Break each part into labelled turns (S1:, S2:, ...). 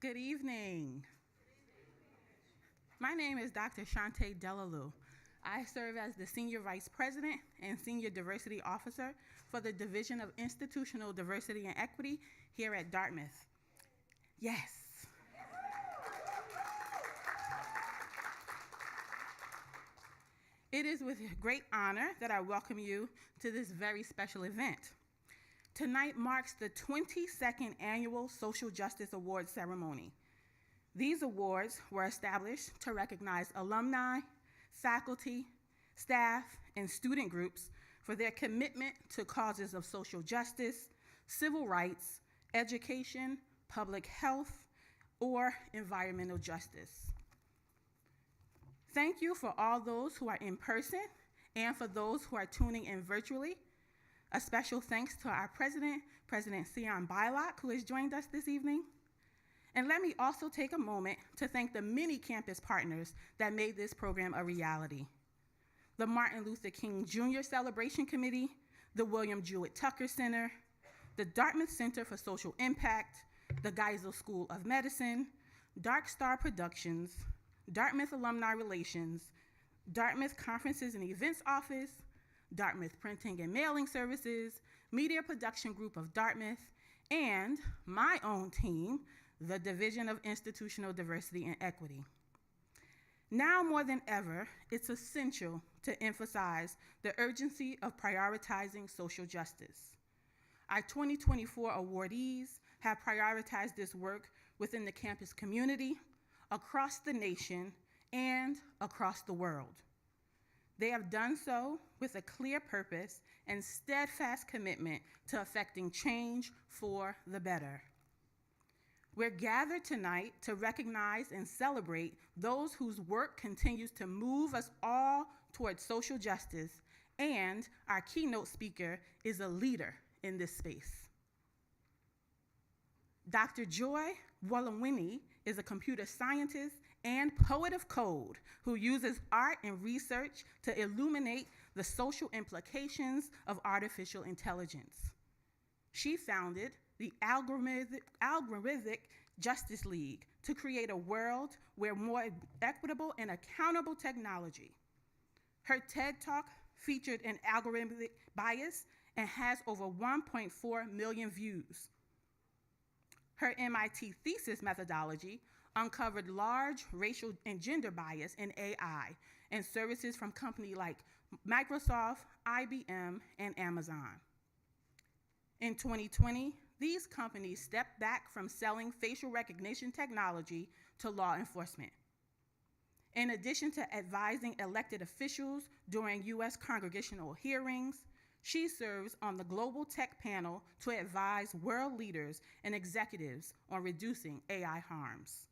S1: Good evening. My name is Dr. Shantae Delalue. I serve as the Senior Vice President and Senior Diversity Officer for the Division of Institutional Diversity and Equity here at Dartmouth. Yes. It is with great honor that I welcome you to this very special event. Tonight marks the 22nd Annual Social Justice Awards ceremony. These awards were established to recognize alumni, faculty, staff, and student groups for their commitment to causes of social justice, civil rights, education, public health, or environmental justice. Thank you for all those who are in person and for those who are tuning in virtually. A special thanks to our president, President Sion Beilock, who has joined us this evening. And let me also take a moment to thank the many campus partners that made this program a reality. The Martin Luther King Jr. Celebration Committee, the William Jewett Tucker Center, the Dartmouth Center for Social Impact, the Geisel School of Medicine, Dark Star Productions, Dartmouth Alumni Relations, Dartmouth Conferences and Events Office, Dartmouth Printing and Mailing Services, Media Production Group of Dartmouth, and my own team, the Division of Institutional Diversity and Equity. Now more than ever, it's essential to emphasize the urgency of prioritizing social justice. Our 2024 awardees have prioritized this work within the campus community, across the nation, and across the world. They have done so with a clear purpose and steadfast commitment to effecting change for the better. We're gathered tonight to recognize and celebrate those whose work continues to move us all towards social justice, and our keynote speaker is a leader in this space. Dr. Joy Buolamwini is a computer scientist and poet of code who uses art and research to illuminate the social implications of artificial intelligence. She founded the Algorithmic Justice League to create a world where more equitable and accountable technology. Her TED Talk featured an algorithmic bias and has over 1.4 million views. Her MIT thesis methodology uncovered large racial and gender bias in AI and services from companies like Microsoft, IBM, and Amazon. In 2020, these companies stepped back from selling facial recognition technology to law enforcement. In addition to advising elected officials during US congressional hearings, she serves on the Global Tech Panel to advise world leaders and executives on reducing AI harms.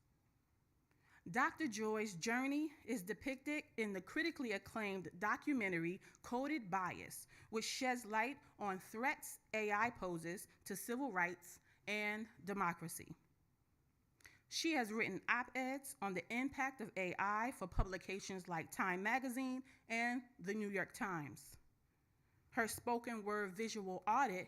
S1: Dr. Joy's journey is depicted in the critically acclaimed documentary Coded Bias, which sheds light on threats AI poses to civil rights and democracy. She has written op-eds on the impact of AI for publications like Time Magazine and the New York Times. Her spoken word visual audit,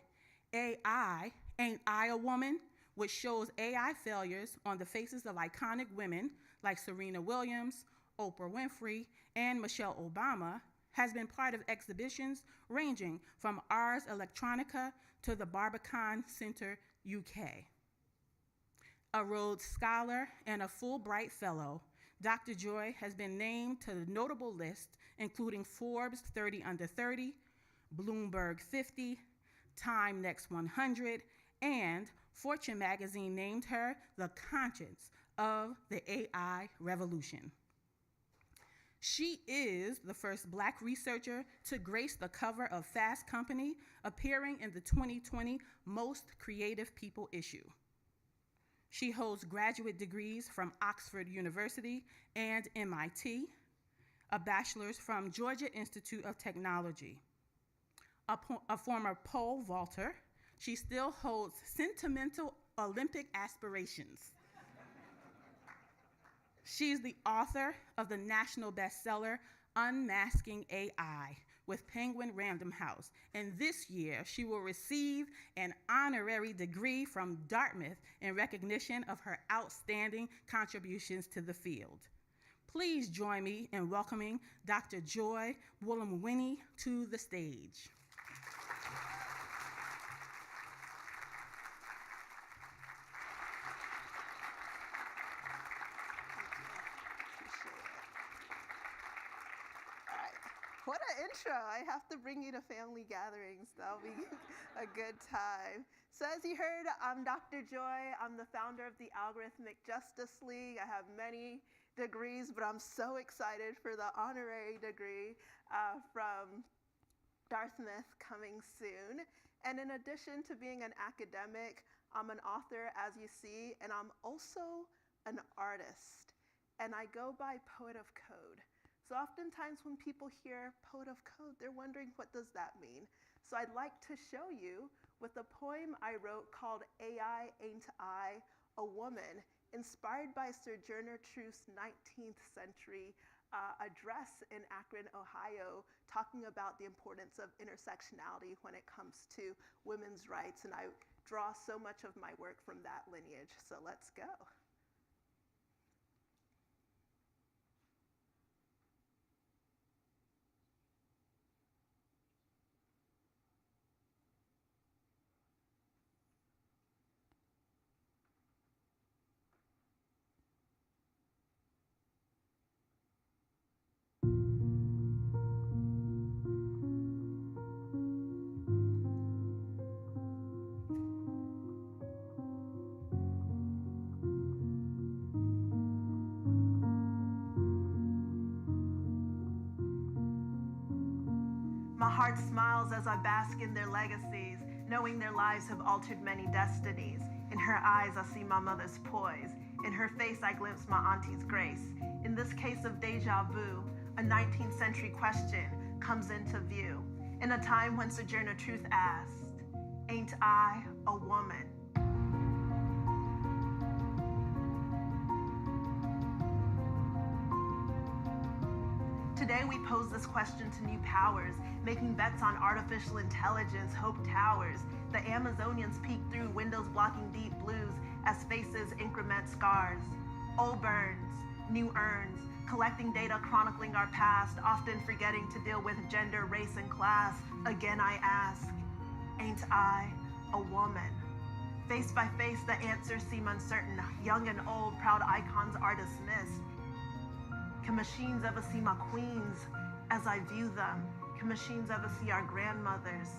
S1: AI, Ain't I a Woman?, which shows AI failures on the faces of iconic women like Serena Williams, Oprah Winfrey, and Michelle Obama, has been part of exhibitions ranging from Ars Electronica to the Barbican Centre, UK. A Rhodes Scholar and a Fulbright Fellow, Dr. Joy has been named to the notable list including Forbes 30 Under 30, Bloomberg 50, Time Next 100, and Fortune magazine named her the conscience of the AI revolution. She is the first Black researcher to grace the cover of Fast Company, appearing in the 2020 Most Creative People issue. She holds graduate degrees from Oxford University and MIT, a bachelor's from Georgia Institute of Technology. A former pole vaulter, she still holds sentimental Olympic aspirations. She's the author of the national bestseller, Unmasking AI, with Penguin Random House, and this year she will receive an honorary degree from Dartmouth in recognition of her outstanding contributions to the field. Please join me in welcoming Dr. Joy Buolamwini to the stage.
S2: What an intro. I have to bring you to family gatherings. That'll be a good time. So as you heard, I'm Dr. Joy. I'm the founder of the Algorithmic Justice League. I have many degrees, but I'm so excited for the honorary degree from Dartmouth coming soon. And in addition to being an academic, I'm an author, as you see, and I'm also an artist. And I go by Poet of Code. So oftentimes when people hear Poet of Code, they're wondering, what does that mean? So I'd like to show you with a poem I wrote called AI Ain't I a Woman, inspired by Sojourner Truth's 19th century address in Akron, Ohio, talking about the importance of intersectionality when it comes to women's rights. And I draw so much of my work from that lineage. So let's go. My heart smiles as I bask in their legacies, knowing their lives have altered many destinies. In her eyes, I see my mother's poise. In her face, I glimpse my auntie's grace. In this case of deja vu, a 19th century question comes into view. In a time when Sojourner Truth asked, "Ain't I a woman?" Today we pose this question to new powers, making bets on artificial intelligence, hope towers. The Amazonians peek through windows blocking deep blues as faces increment scars. Old burns, new urns, collecting data chronicling our past, often forgetting to deal with gender, race, and class. Again I ask, ain't I a woman? Face by face, the answers seem uncertain. Young and old, proud icons are dismissed. Can machines ever see my queens as I view them? Can machines ever see our grandmothers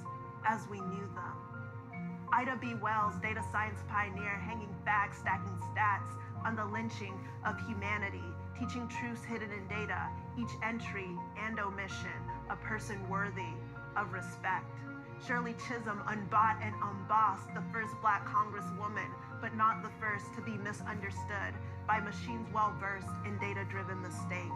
S2: as we knew them? Ida B. Wells, data science pioneer, hanging facts, stacking stats on the lynching of humanity, teaching truths hidden in data, each entry and omission, a person worthy of respect. Shirley Chisholm, unbought and unbossed, the first Black Congresswoman, but not the first to be misunderstood by machines well-versed in data-driven mistakes.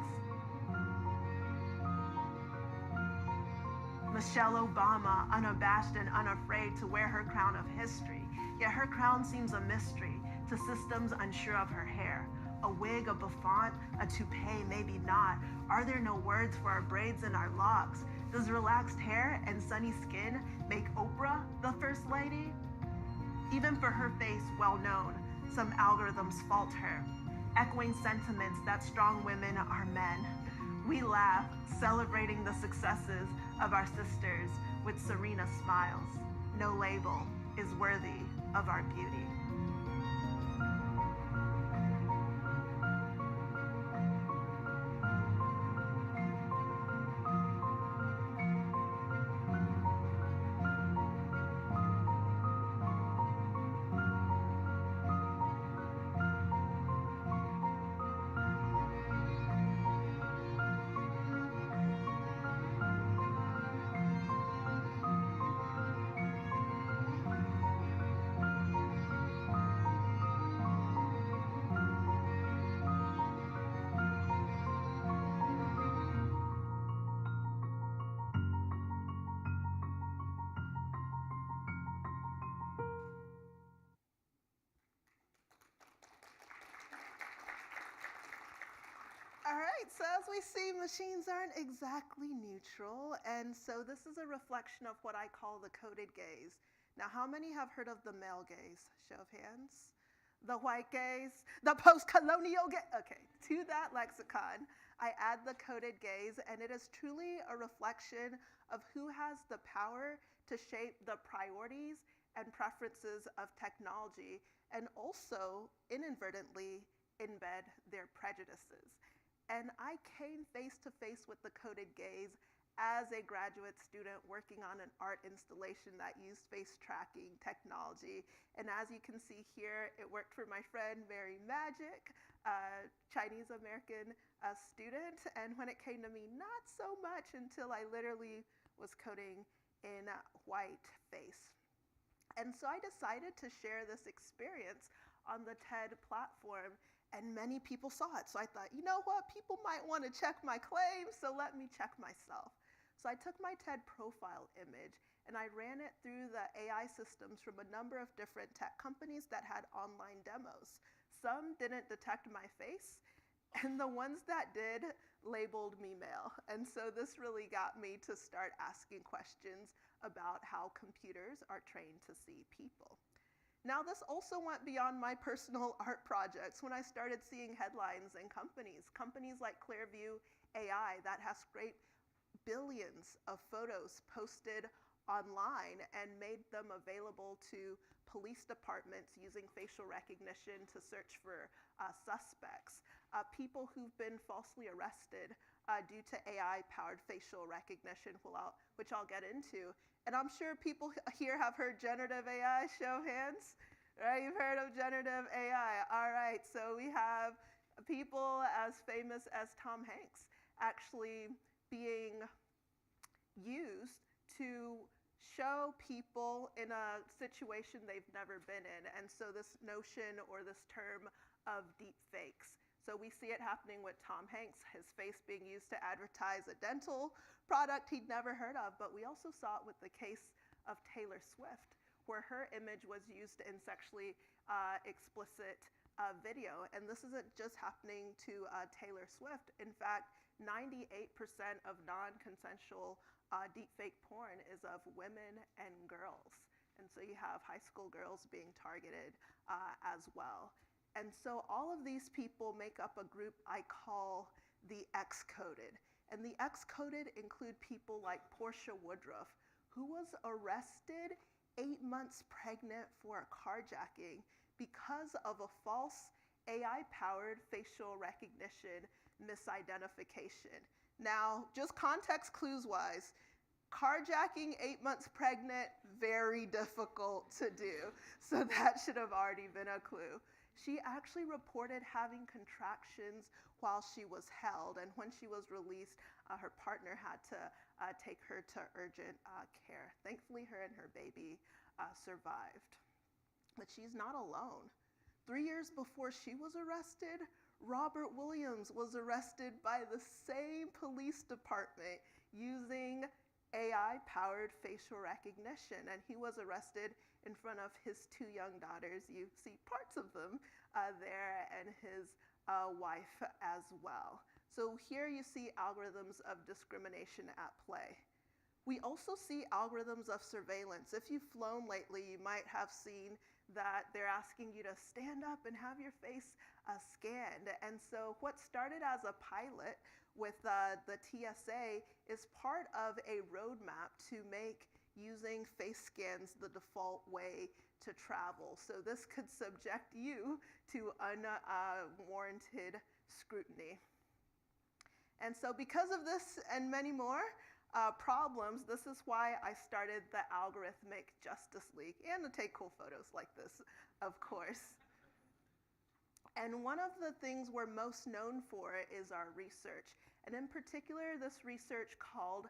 S2: Michelle Obama, unabashed and unafraid to wear her crown of history, yet her crown seems a mystery to systems unsure of her hair. A wig, a bouffant, a toupee, maybe not. Are there no words for our braids and our locks? Does relaxed hair and sunny skin make Oprah the first lady? Even for her face, well known, some algorithms fault her, echoing sentiments that strong women are men. We laugh, celebrating the successes of our sisters with serena smiles. No label is worthy of our beauty. so as we see, machines aren't exactly neutral, and so this is a reflection of what I call the coded gaze. Now, how many have heard of the male gaze? Show of hands. The white gaze, the post-colonial gaze. Okay, to that lexicon, I add the coded gaze, and it is truly a reflection of who has the power to shape the priorities and preferences of technology, and also inadvertently embed their prejudices. And I came face to face with the coded gaze as a graduate student working on an art installation that used face tracking technology. And as you can see here, it worked for my friend Mary Magic, a Chinese American student. And when it came to me, not so much until I literally was coding in white face. And so I decided to share this experience on the TED platform, and many people saw it. So I thought, you know what, people might want to check my claims, so let me check myself. So I took my TED profile image and I ran it through the AI systems from a number of different tech companies that had online demos. Some didn't detect my face, and the ones that did labeled me male. And so this really got me to start asking questions about how computers are trained to see people. Now, this also went beyond my personal art projects when I started seeing headlines in companies like Clearview AI that has scraped billions of photos posted online and made them available to police departments using facial recognition to search for suspects. People who've been falsely arrested due to AI-powered facial recognition, which I'll get into. And I'm sure people here have heard generative AI, show of hands, right? You've heard of generative AI. All right, so we have people as famous as Tom Hanks actually being used to show people in a situation they've never been in. And so this notion or this term of deep fakes. So we see it happening with Tom Hanks, his face being used to advertise a dental product he'd never heard of, but we also saw it with the case of Taylor Swift, where her image was used in sexually explicit video. And this isn't just happening to Taylor Swift. In fact, 98% of non-consensual deepfake porn is of women and girls. And so you have high school girls being targeted as well. And so all of these people make up a group I call the X-coded. And the X-coded include people like Portia Woodruff, who was arrested 8 months pregnant for a carjacking because of a false AI-powered facial recognition misidentification. Now, just context clues wise, carjacking 8 months pregnant, very difficult to do. So that should have already been a clue. She actually reported having contractions while she was held, and when she was released, her partner had to take her to urgent care. Thankfully, her and her baby survived. But she's not alone. 3 years before she was arrested, Robert Williams was arrested by the same police department using AI-powered facial recognition, and he was arrested in front of his 2 young daughters. You see parts of them there, and his wife as well. So here you see algorithms of discrimination at play. We also see algorithms of surveillance. If you've flown lately, you might have seen that they're asking you to stand up and have your face scanned. And so what started as a pilot with the TSA is part of a roadmap to make using face scans the default way to travel. So this could subject you to unwarranted scrutiny. And so because of this and many more problems, this is why I started the Algorithmic Justice League, and to take cool photos like this, of course. And one of the things we're most known for is our research. And in particular, this research called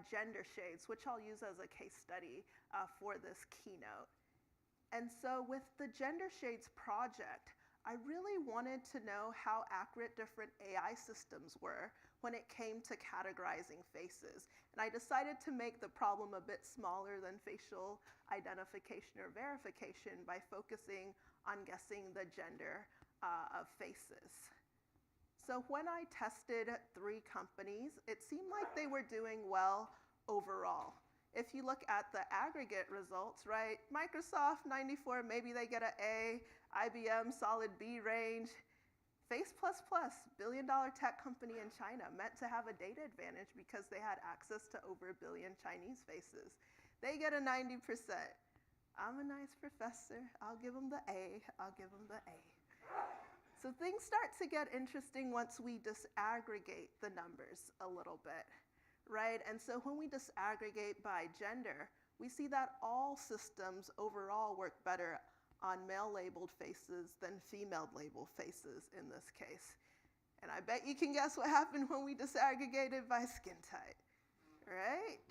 S2: gender shades, which I'll use as a case study for this keynote. And so with the Gender Shades project, I really wanted to know how accurate different AI systems were when it came to categorizing faces. And I decided to make the problem a bit smaller than facial identification or verification by focusing on guessing the gender of faces. so when I tested 3 companies, it seemed like they were doing well overall. If you look at the aggregate results, right, Microsoft, 94, maybe they get an A, IBM, solid B range. Face++, billion-dollar tech company in China, meant to have a data advantage because they had access to over 1 billion Chinese faces. They get a 90%. I'm a nice professor. I'll give them the A. I'll give them the A. So things start to get interesting once we disaggregate the numbers a little bit, right? And so when we disaggregate by gender, we see that all systems overall work better on male-labeled faces than female-labeled faces in this case. And I bet you can guess what happened when we disaggregated by skin type, right?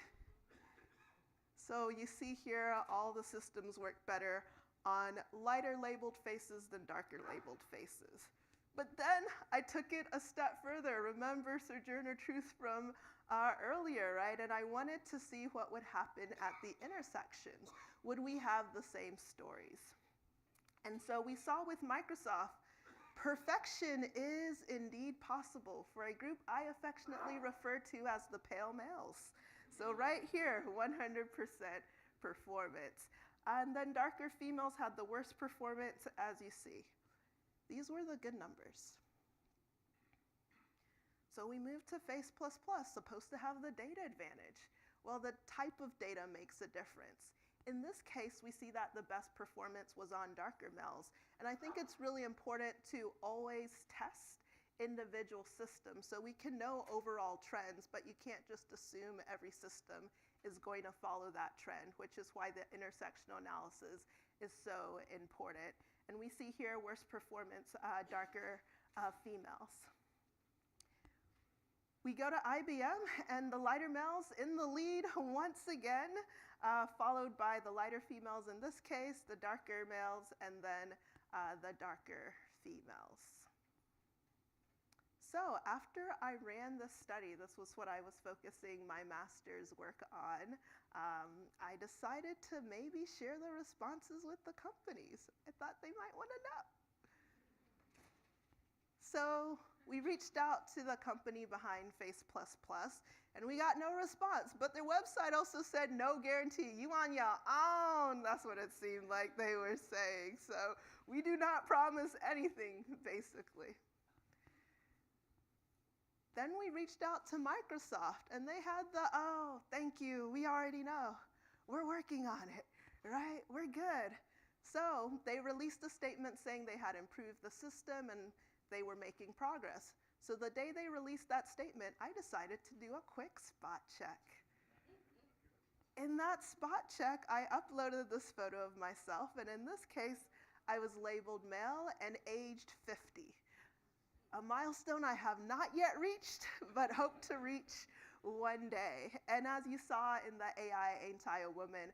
S2: So you see here, all the systems work better on lighter-labeled faces than darker-labeled faces. But then I took it a step further. Remember Sojourner Truth from earlier, right? And I wanted to see what would happen at the intersections. Would we have the same stories? And so we saw with Microsoft, perfection is indeed possible for a group I affectionately refer to as the pale males. So right here, 100% performance. And then darker females had the worst performance, as you see. These were the good numbers. So we moved to Face++, supposed to have the data advantage. Well, the type of data makes a difference. In this case, we see that the best performance was on darker males. And I think it's really important to always test individual systems so we can know overall trends, but you can't just assume every system is going to follow that trend, which is why the intersectional analysis is so important. And we see here worst performance, darker females. We go to IBM, and the lighter males in the lead once again, followed by the lighter females in this case, the darker males, and then the darker females. So after I ran this study, this was what I was focusing my master's work on, I decided to maybe share the responses with the companies. I thought they might want to know. So we reached out to the company behind Face++, and we got no response. But their website also said, no guarantee, you on your own. That's what it seemed like they were saying. So we do not promise anything, basically. Then we reached out to Microsoft, and they had the, oh, thank you, we already know. We're working on it, right? We're good. So they released a statement saying they had improved the system and they were making progress. So the day they released that statement, I decided to do a quick spot check. In that spot check, I uploaded this photo of myself, and in this case, I was labeled male and aged 50. A milestone I have not yet reached, but hope to reach one day. And as you saw in the AI Ain't I a Woman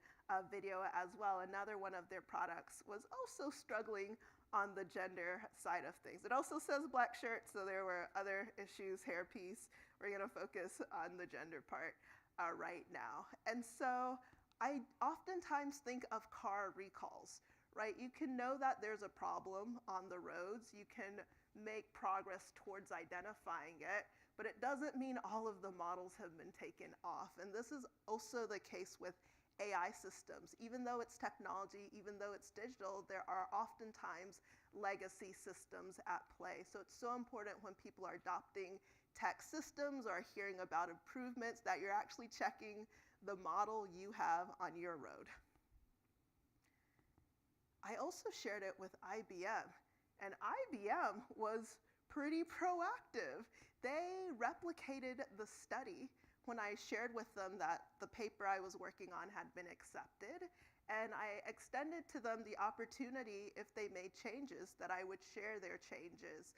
S2: video as well, another one of their products was also struggling on the gender side of things. It also says black shirt, so there were other issues, hairpiece. We're gonna focus on the gender part right now. And so I oftentimes think of car recalls, right? You can know that there's a problem on the roads. You can make progress towards identifying it, but it doesn't mean all of the models have been taken off. And this is also the case with AI systems. Even though it's technology, even though it's digital, there are oftentimes legacy systems at play. So it's so important when people are adopting tech systems or hearing about improvements that you're actually checking the model you have on your road. I also shared it with IBM, and IBM was pretty proactive. They replicated the study when I shared with them that the paper I was working on had been accepted, and I extended to them the opportunity, if they made changes, that I would share their changes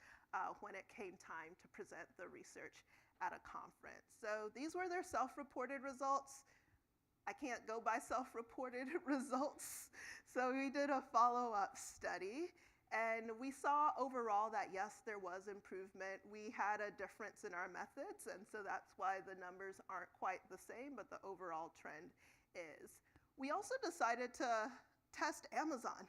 S2: when it came time to present the research at a conference. So these were their self-reported results. I can't go by self-reported results. So we did a follow-up study, and we saw overall that yes, there was improvement. We had a difference in our methods, and so that's why the numbers aren't quite the same, but the overall trend is. We also decided to test Amazon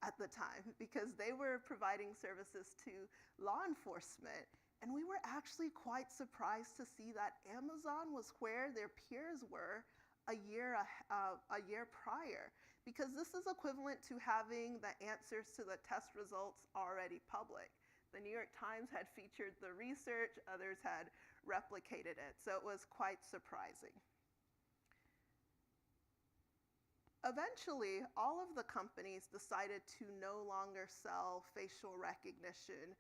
S2: at the time because they were providing services to law enforcement. And we were actually quite surprised to see that Amazon was where their peers were a year prior, because this is equivalent to having the answers to the test results already public. The New York Times had featured the research, others had replicated it, so it was quite surprising. Eventually, all of the companies decided to no longer sell facial recognition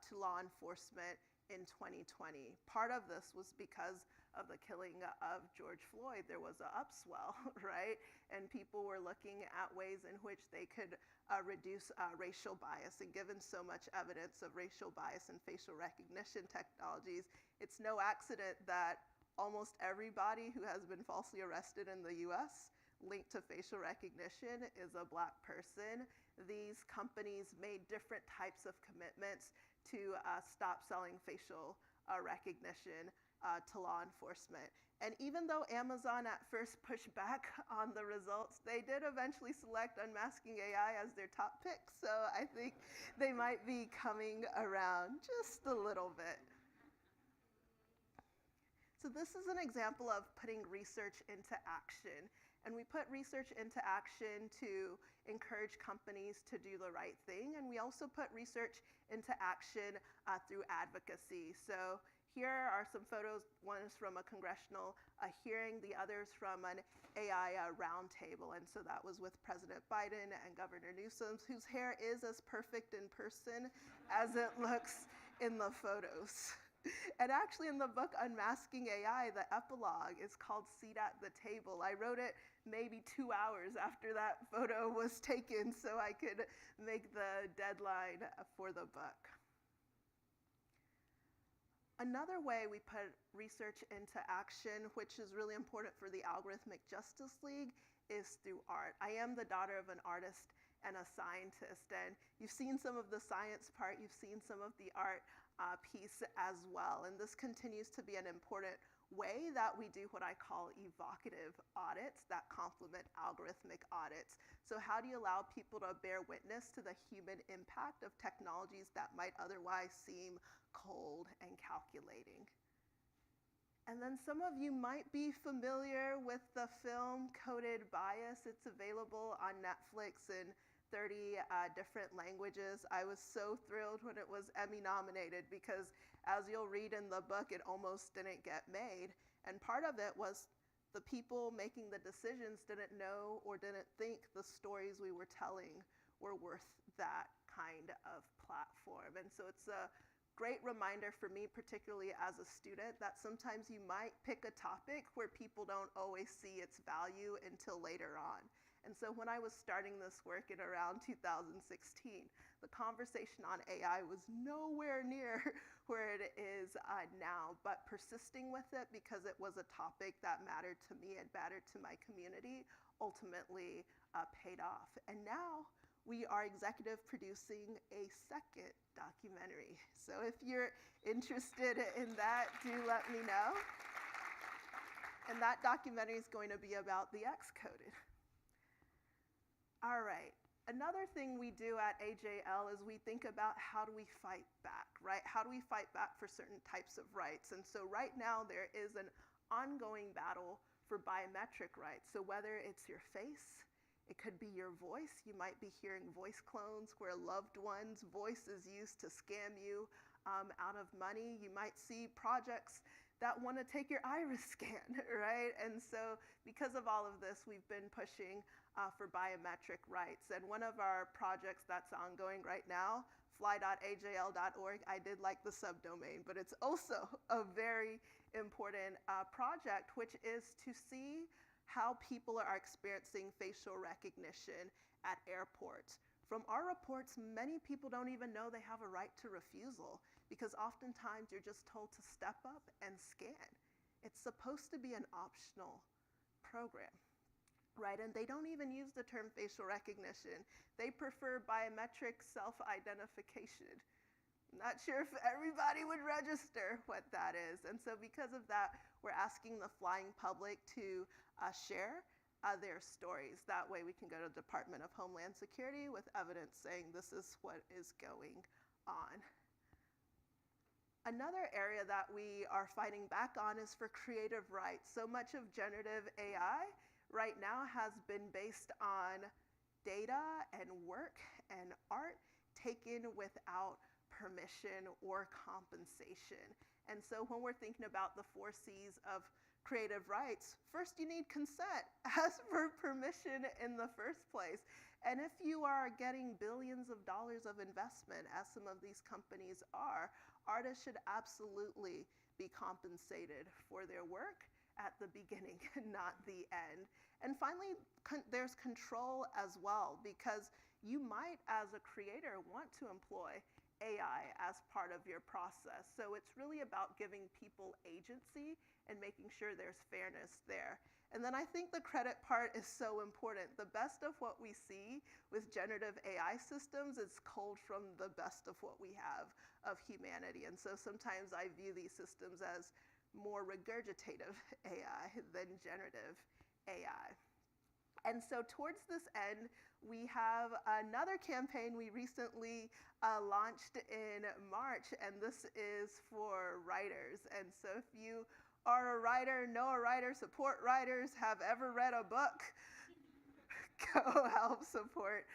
S2: to law enforcement in 2020. Part of this was because of the killing of George Floyd. There was an upswell, right? And people were looking at ways in which they could reduce racial bias. And given so much evidence of racial bias in facial recognition technologies, it's no accident that almost everybody who has been falsely arrested in the US linked to facial recognition is a Black person. These companies made different types of commitments to stop selling facial recognition to law enforcement. And even though Amazon at first pushed back on the results, they did eventually select unmasking AI as their top pick. So I think they might be coming around just a little bit. So this is an example of putting research into action. And we put research into action to encourage companies to do the right thing. And we also put research into action through advocacy. So here are some photos. One is from a congressional hearing, the other's from an AI roundtable. And so that was with President Biden and Governor Newsom, whose hair is as perfect in person as it looks in the photos. And actually in the book Unmasking AI, the epilogue is called Seat at the Table. I wrote it maybe 2 hours after that photo was taken so I could make the deadline for the book. Another way we put research into action, which is really important for the Algorithmic Justice League, is through art. I am the daughter of an artist and a scientist, and you've seen some of the science part, you've seen some of the art piece as well. And this continues to be an important way that we do what I call evocative audits that complement algorithmic audits. So how do you allow people to bear witness to the human impact of technologies that might otherwise seem cold and calculating? And then some of you might be familiar with the film Coded Bias. It's available on Netflix in 30 different languages. I was so thrilled when it was Emmy nominated because, as you'll read in the book, it almost didn't get made. And part of it was the people making the decisions didn't know or didn't think the stories we were telling were worth that kind of platform. And so it's a great reminder for me, particularly as a student, that sometimes you might pick a topic where people don't always see its value until later on. And so when I was starting this work in around 2016, the conversation on AI was nowhere near where it is now, but persisting with it because it was a topic that mattered to me and mattered to my community ultimately paid off. And now we are executive producing a second documentary. So if you're interested in that, do let me know. And that documentary is going to be about the Xcoded. All right, another thing we do at AJL is we think about how do we fight back, right? How do we fight back for certain types of rights? And so right now there is an ongoing battle for biometric rights. So whether it's your face, it could be your voice. You might be hearing voice clones where a loved one's voice is used to scam you out of money. You might see projects that want to take your iris scan, right? And so because of all of this, we've been pushing for biometric rights. And one of our projects that's ongoing right now, fly.ajl.org, I did like the subdomain, but it's also a very important project, which is to see how people are experiencing facial recognition at airports. From our reports, many people don't even know they have a right to refusal because oftentimes you're just told to step up and scan. It's supposed to be an optional program, right? And they don't even use the term facial recognition. They prefer biometric self-identification. Not sure if everybody would register what that is. And so because of that, we're asking the flying public to share their stories. That way we can go to the Department of Homeland Security with evidence saying this is what is going on. Another area that we are fighting back on is for creative rights. So much of generative AI right now has been based on data and work and art taken without permission or compensation. And so when we're thinking about the 4 C's of creative rights, first you need consent. Ask for permission in the first place. And if you are getting billions of dollars of investment, as some of these companies are, artists should absolutely be compensated for their work at the beginning and not the end. And finally, there's control as well, because you might, as a creator, want to employ AI as part of your process. So it's really about giving people agency and making sure there's fairness there. And then I think the credit part is so important. The best of what we see with generative AI systems is culled from the best of what we have of humanity. And so sometimes I view these systems as more regurgitative AI than generative AI. And so towards this end, we have another campaign we recently launched in March, and this is for writers. And so if you are a writer, know a writer, support writers, have ever read a book, go help support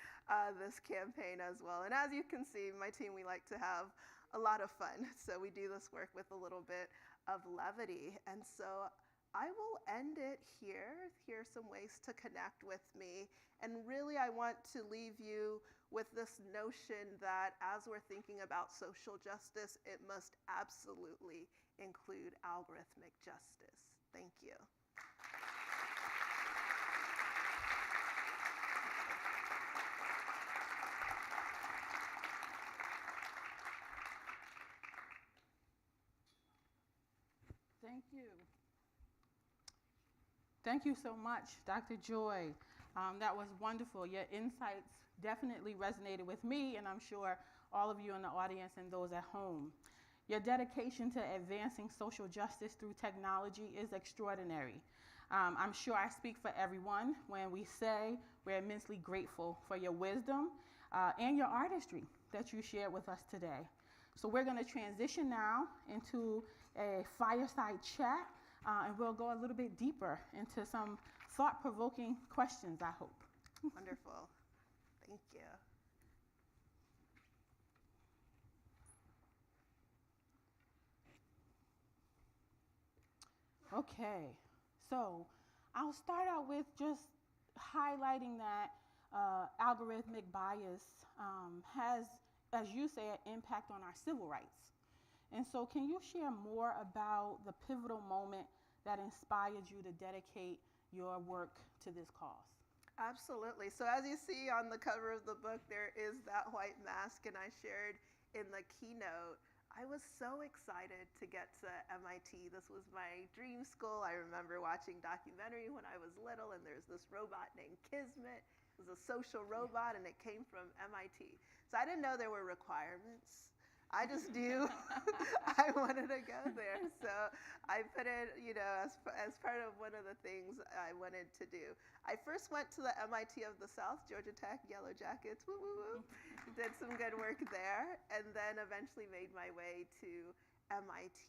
S2: this campaign as well. And as you can see, my team, we like to have a lot of fun. So we do this work with a little bit of levity. And so I will end it here. Here are some ways to connect with me. And really, I want to leave you with this notion that as we're thinking about social justice, it must absolutely include algorithmic justice. Thank you.
S1: Thank you. Thank you so much, Dr. Joy. That was wonderful. Your insights definitely resonated with me, and I'm sure all of you in the audience and those at home. Your dedication to advancing social justice through technology is extraordinary. I'm sure I speak for everyone when we say we're immensely grateful for your wisdom and your artistry that you shared with us today. So we're going to transition now into a fireside chat, and we'll go a little bit deeper into some thought-provoking questions, I hope.
S2: Wonderful. Thank you.
S1: Okay, so I'll start out with just highlighting that algorithmic bias has, as you say, an impact on our civil rights. And so can you share more about the pivotal moment that inspired you to dedicate your work to this cause?
S2: Absolutely. So as you see on the cover of the book, there is that white mask, and I shared in the keynote, I was so excited to get to MIT. This was my dream school. I remember watching documentary when I was little, and there's this robot named Kismet. It was a social robot, and it came from MIT. So I didn't know there were requirements. I just knew I wanted to go there. So I put it, as part of one of the things I wanted to do. I first went to the MIT of the South, Georgia Tech, Yellow Jackets, woo, woo, woo. Did some good work there, and then eventually made my way to MIT.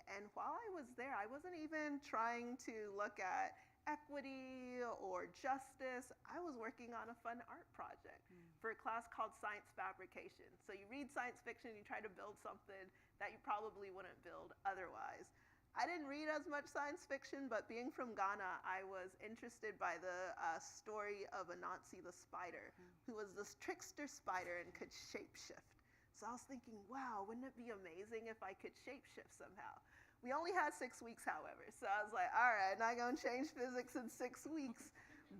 S2: And while I was there, I wasn't even trying to look at equity or justice. I was working on a fun art project for a class called Science Fabrication. So you read science fiction, you try to build something that you probably wouldn't build otherwise. I didn't read as much science fiction, but being from Ghana, I was interested by the story of Anansi the spider, who was this trickster spider and could shapeshift. So I was thinking, wow, wouldn't it be amazing if I could shapeshift somehow? We only had 6 weeks, however, so I was like, all right, not gonna change physics in 6 weeks,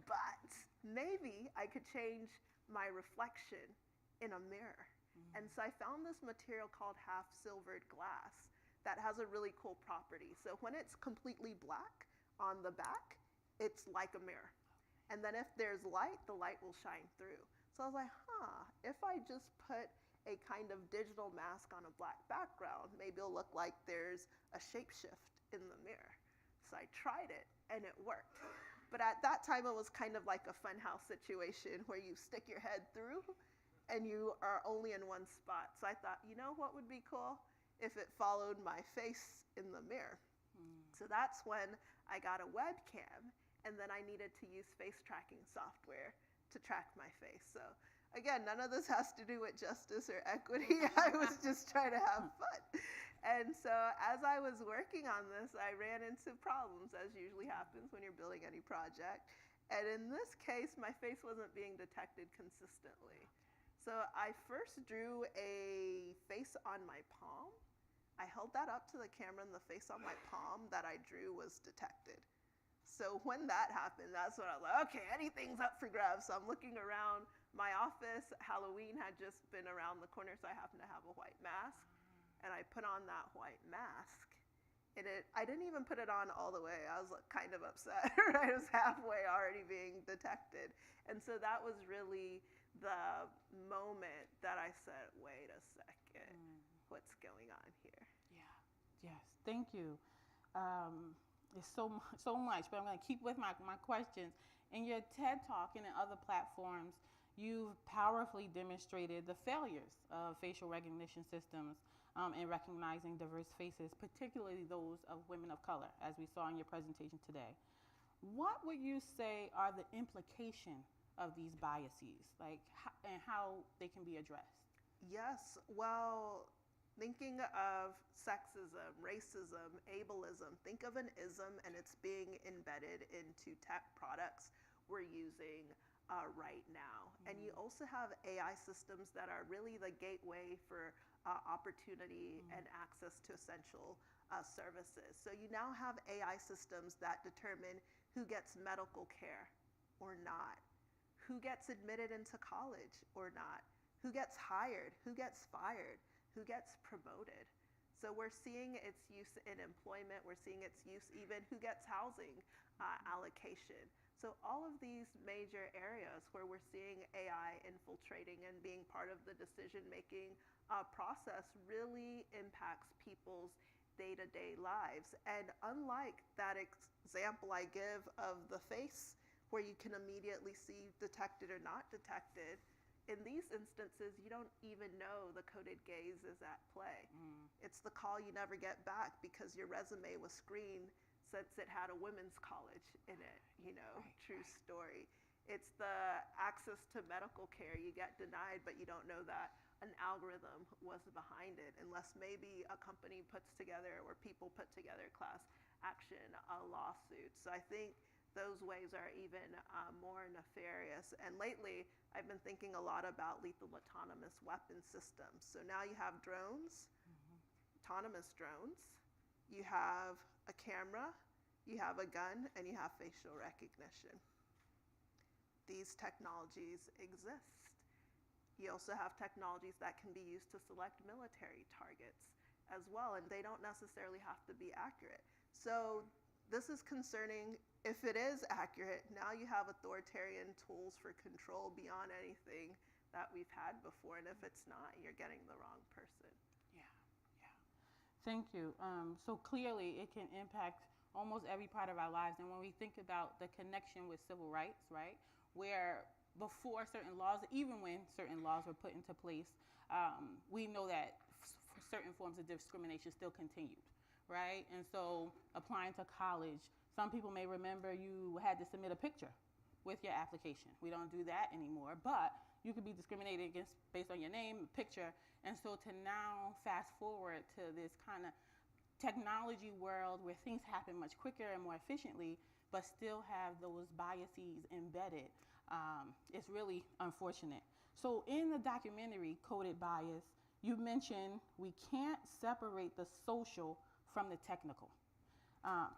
S2: but maybe I could change my reflection in a mirror. And so I found this material called half-silvered glass that has a really cool property. So when it's completely black on the back, it's like a mirror. And then if there's light, the light will shine through. So I was like, if I just put a kind of digital mask on a black background, maybe it'll look like there's a shapeshift in the mirror. So I tried it, and it worked. But at that time, it was kind of like a funhouse situation where you stick your head through, and you are only in one spot. So I thought, you know what would be cool? if it followed my face in the mirror. So that's when I got a webcam, and then I needed to use face tracking software to track my face. So again, none of this has to do with justice or equity. I was just trying to have fun. And so as I was working on this, I ran into problems, as usually happens when you're building any project. And in this case, my face wasn't being detected consistently. So I first drew a face on my palm. I held that up to the camera, and the face on my palm that I drew was detected. So when that happened, that's when I was like, okay, anything's up for grabs. So I'm looking around my office. Halloween had just been around the corner, so I happened to have a white mask. And I put on that white mask. And I didn't even put it on all the way. I was like, kind of upset. Right? It was halfway already being detected. And so that was really the moment that I said, wait a second, what's going on here?
S1: Yeah, yes, thank you. It's so much, but I'm going to keep with my questions. In your TED Talk and in other platforms, you've powerfully demonstrated the failures of facial recognition systems in recognizing diverse faces, particularly those of women of color, as we saw in your presentation today. What would you say are the implications of these biases, and how they can be addressed?
S2: Yes, well, thinking of sexism, racism, ableism, think of an ism and it's being embedded into tech products we're using right now. And you also have AI systems that are really the gateway for opportunity and access to essential services. So you now have AI systems that determine who gets medical care or not, who gets admitted into college or not, who gets hired, who gets fired, who gets promoted. So we're seeing its use in employment, we're seeing its use even who gets housing allocation. So all of these major areas where we're seeing AI infiltrating and being part of the decision-making process really impacts people's day-to-day lives. And unlike that example I give of the face, where you can immediately see detected or not detected, in these instances, you don't even know the coded gaze is at play. It's the call you never get back because your resume was screened since it had a women's college in it, true story. It's the access to medical care you get denied, but you don't know that an algorithm was behind it, unless maybe a company puts together or people put together class action lawsuits. So I think those ways are even more nefarious. And lately, I've been thinking a lot about lethal autonomous weapon systems. So now you have drones, autonomous drones, you have a camera, you have a gun, and you have facial recognition. These technologies exist. You also have technologies that can be used to select military targets as well, and they don't necessarily have to be accurate. So this is concerning. If it is accurate, now you have authoritarian tools for control beyond anything that we've had before, and if it's not, you're getting the wrong person.
S1: Yeah. Thank you. So clearly it can impact almost every part of our lives. And when we think about the connection with civil rights, right, where before certain laws, even when certain laws were put into place, we know that certain forms of discrimination still continued, right? And so applying to college, some people may remember you had to submit a picture with your application. We don't do that anymore, but you could be discriminated against based on your name, picture. And so to now fast forward to this kind of technology world where things happen much quicker and more efficiently, but still have those biases embedded, it's really unfortunate. So in the documentary, Coded Bias, you mentioned we can't separate the social from the technical.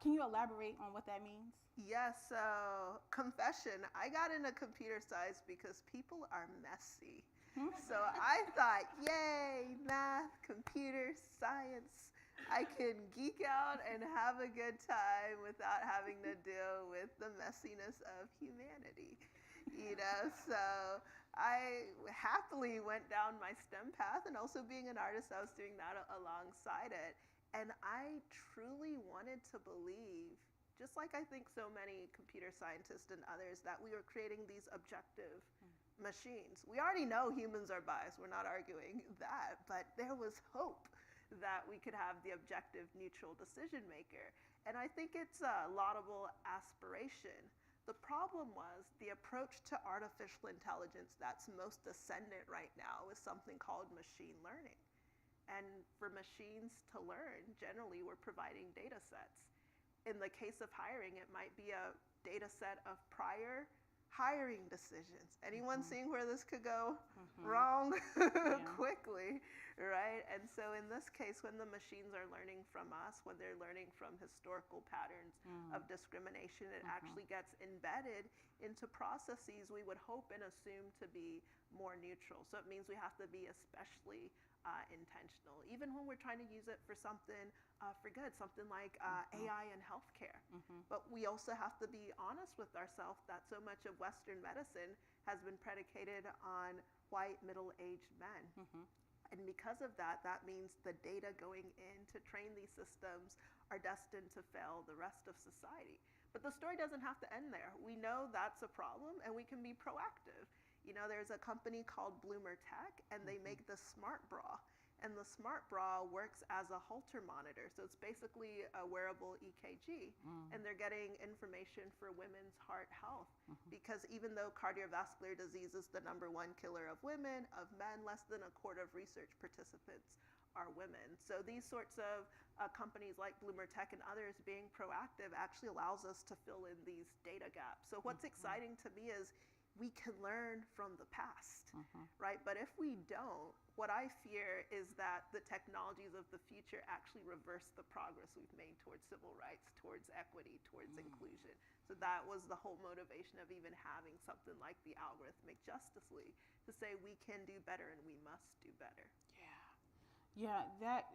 S1: Can you elaborate on what that means?
S2: Yes, so confession, I got into computer science because people are messy. So I thought, yay, math, computer science, I can geek out and have a good time without having to deal with the messiness of humanity. So I happily went down my STEM path, and also being an artist, I was doing that alongside it. And I truly wanted to believe, just like I think so many computer scientists and others, that we were creating these objective machines. We already know humans are biased, we're not arguing that, but there was hope that we could have the objective, neutral decision maker. And I think it's a laudable aspiration. The problem was the approach to artificial intelligence that's most ascendant right now is something called machine learning. And for machines to learn, generally we're providing data sets. In the case of hiring, it might be a data set of prior hiring decisions. Anyone seeing where this could go wrong quickly, right? And so in this case, when the machines are learning from us, when they're learning from historical patterns of discrimination, it actually gets embedded into processes we would hope and assume to be more neutral. So it means we have to be especially intentional, even when we're trying to use it for something for good, something like AI in healthcare. But we also have to be honest with ourselves that so much of Western medicine has been predicated on white middle-aged men. And because of that, that means the data going in to train these systems are destined to fail the rest of society. But the story doesn't have to end there. We know that's a problem and we can be proactive. You know, there's a company called Bloomer Tech, and they make the smart bra. And the smart bra works as a Holter monitor. So it's basically a wearable EKG. And they're getting information for women's heart health. Because even though cardiovascular disease is the #1 killer of women, of men, less than a quarter of research participants are women. So these sorts of companies like Bloomer Tech and others being proactive actually allows us to fill in these data gaps. So what's exciting to me is we can learn from the past, right? But if we don't, what I fear is that the technologies of the future actually reverse the progress we've made towards civil rights, towards equity, towards inclusion. So that was the whole motivation of even having something like the Algorithmic Justice League, to say we can do better and we must do better.
S1: Yeah, that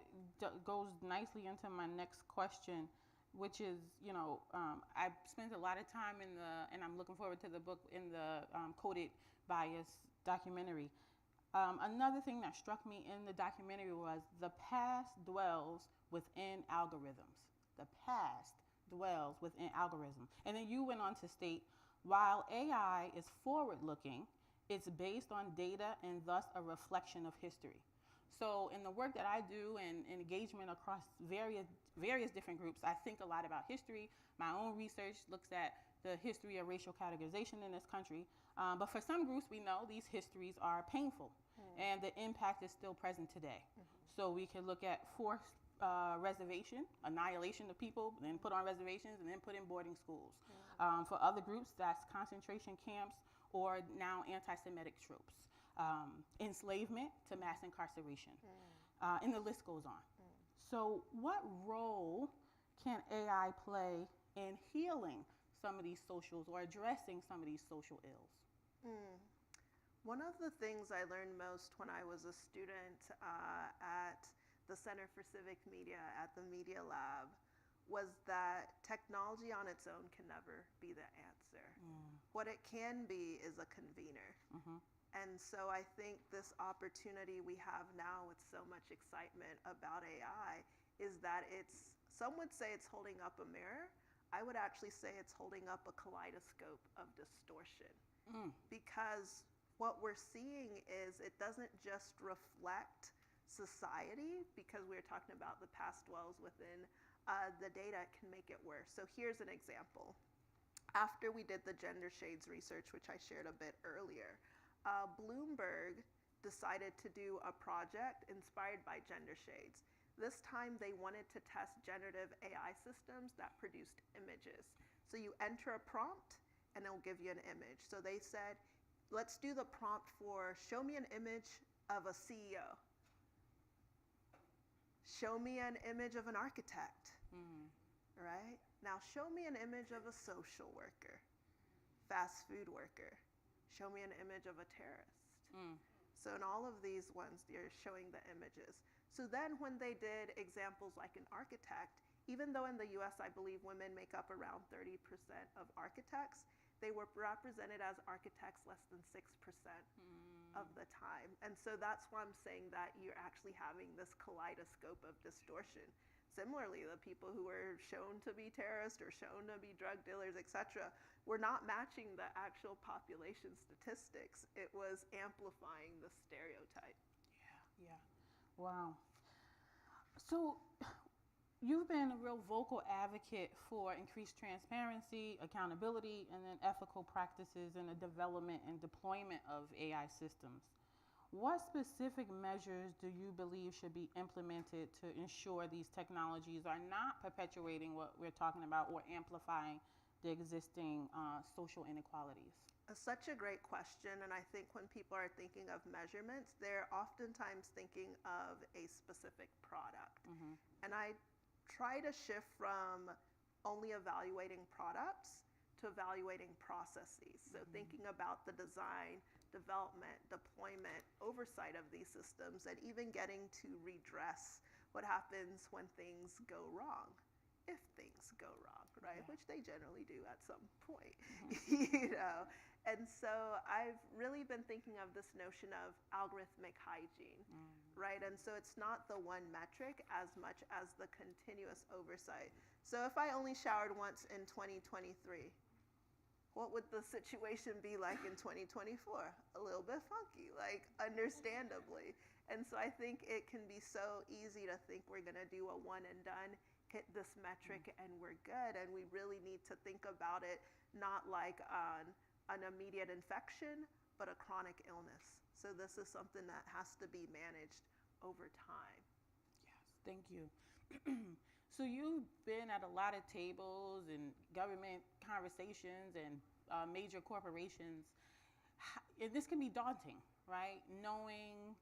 S1: goes nicely into my next question, which is, you know, I spent a lot of time and I'm looking forward to the book, in the Coded Bias documentary. Another thing that struck me in the documentary was the past dwells within algorithms. The past dwells within algorithms. And then you went on to state, while AI is forward-looking, it's based on data and thus a reflection of history. So in the work that I do and engagement across various different groups, I think a lot about history. My own research looks at the history of racial categorization in this country. But for some groups, we know these histories are painful and the impact is still present today. So we can look at forced reservation, annihilation of people, then put on reservations and then put in boarding schools. For other groups, that's concentration camps or now anti-Semitic tropes. Enslavement to mass incarceration. And the list goes on. So what role can AI play in healing some of these socials or addressing some of these social ills?
S2: One of the things I learned most when I was a student at the Center for Civic Media at the Media Lab was that technology on its own can never be the answer. What it can be is a convener. And so I think this opportunity we have now with so much excitement about AI is that some would say it's holding up a mirror. I would actually say it's holding up a kaleidoscope of distortion. Because what we're seeing is it doesn't just reflect society, because we're talking about the past dwells within the data, it can make it worse. So here's an example. After we did the gender shades research, which I shared a bit earlier, Bloomberg decided to do a project inspired by gender shades. This time they wanted to test generative AI systems that produced images. So you enter a prompt and it'll give you an image. So they said, let's do the prompt for show me an image of a CEO. Show me an image of an architect, right? Now show me an image of a social worker, fast food worker. Show me an image of a terrorist. So in all of these ones, they're showing the images. So then when they did examples like an architect, even though in the US, I believe women make up around 30% of architects, they were represented as architects less than 6% of the time. And so that's why I'm saying that you're actually having this kaleidoscope of distortion. Similarly, the people who were shown to be terrorists or shown to be drug dealers, et cetera, were not matching the actual population statistics. It was amplifying the stereotype.
S1: Yeah. Wow. So you've been a real vocal advocate for increased transparency, accountability, and then ethical practices in the development and deployment of AI systems. What specific measures do you believe should be implemented to ensure these technologies are not perpetuating what we're talking about or amplifying the existing social inequalities?
S2: Such a great question, and I think when people are thinking of measurements, they're oftentimes thinking of a specific product. And I try to shift from only evaluating products to evaluating processes. So thinking about the design, development, deployment, oversight of these systems, and even getting to redress what happens when things go wrong. If things go wrong, right?
S1: Yeah.
S2: Which they generally do at some point, you know? And so I've really been thinking of this notion of algorithmic hygiene, right? And so it's not the one metric as much as the continuous oversight. So if I only showered once in 2023, what would the situation be like in 2024? A little bit funky, like understandably. And so I think it can be so easy to think we're gonna do a one and done, hit this metric and we're good. And we really need to think about it not like an immediate infection, but a chronic illness. So this is something that has to be managed over time.
S1: Yes, thank you. So you've been at a lot of tables and government conversations and major corporations. And this can be daunting, right? Knowing,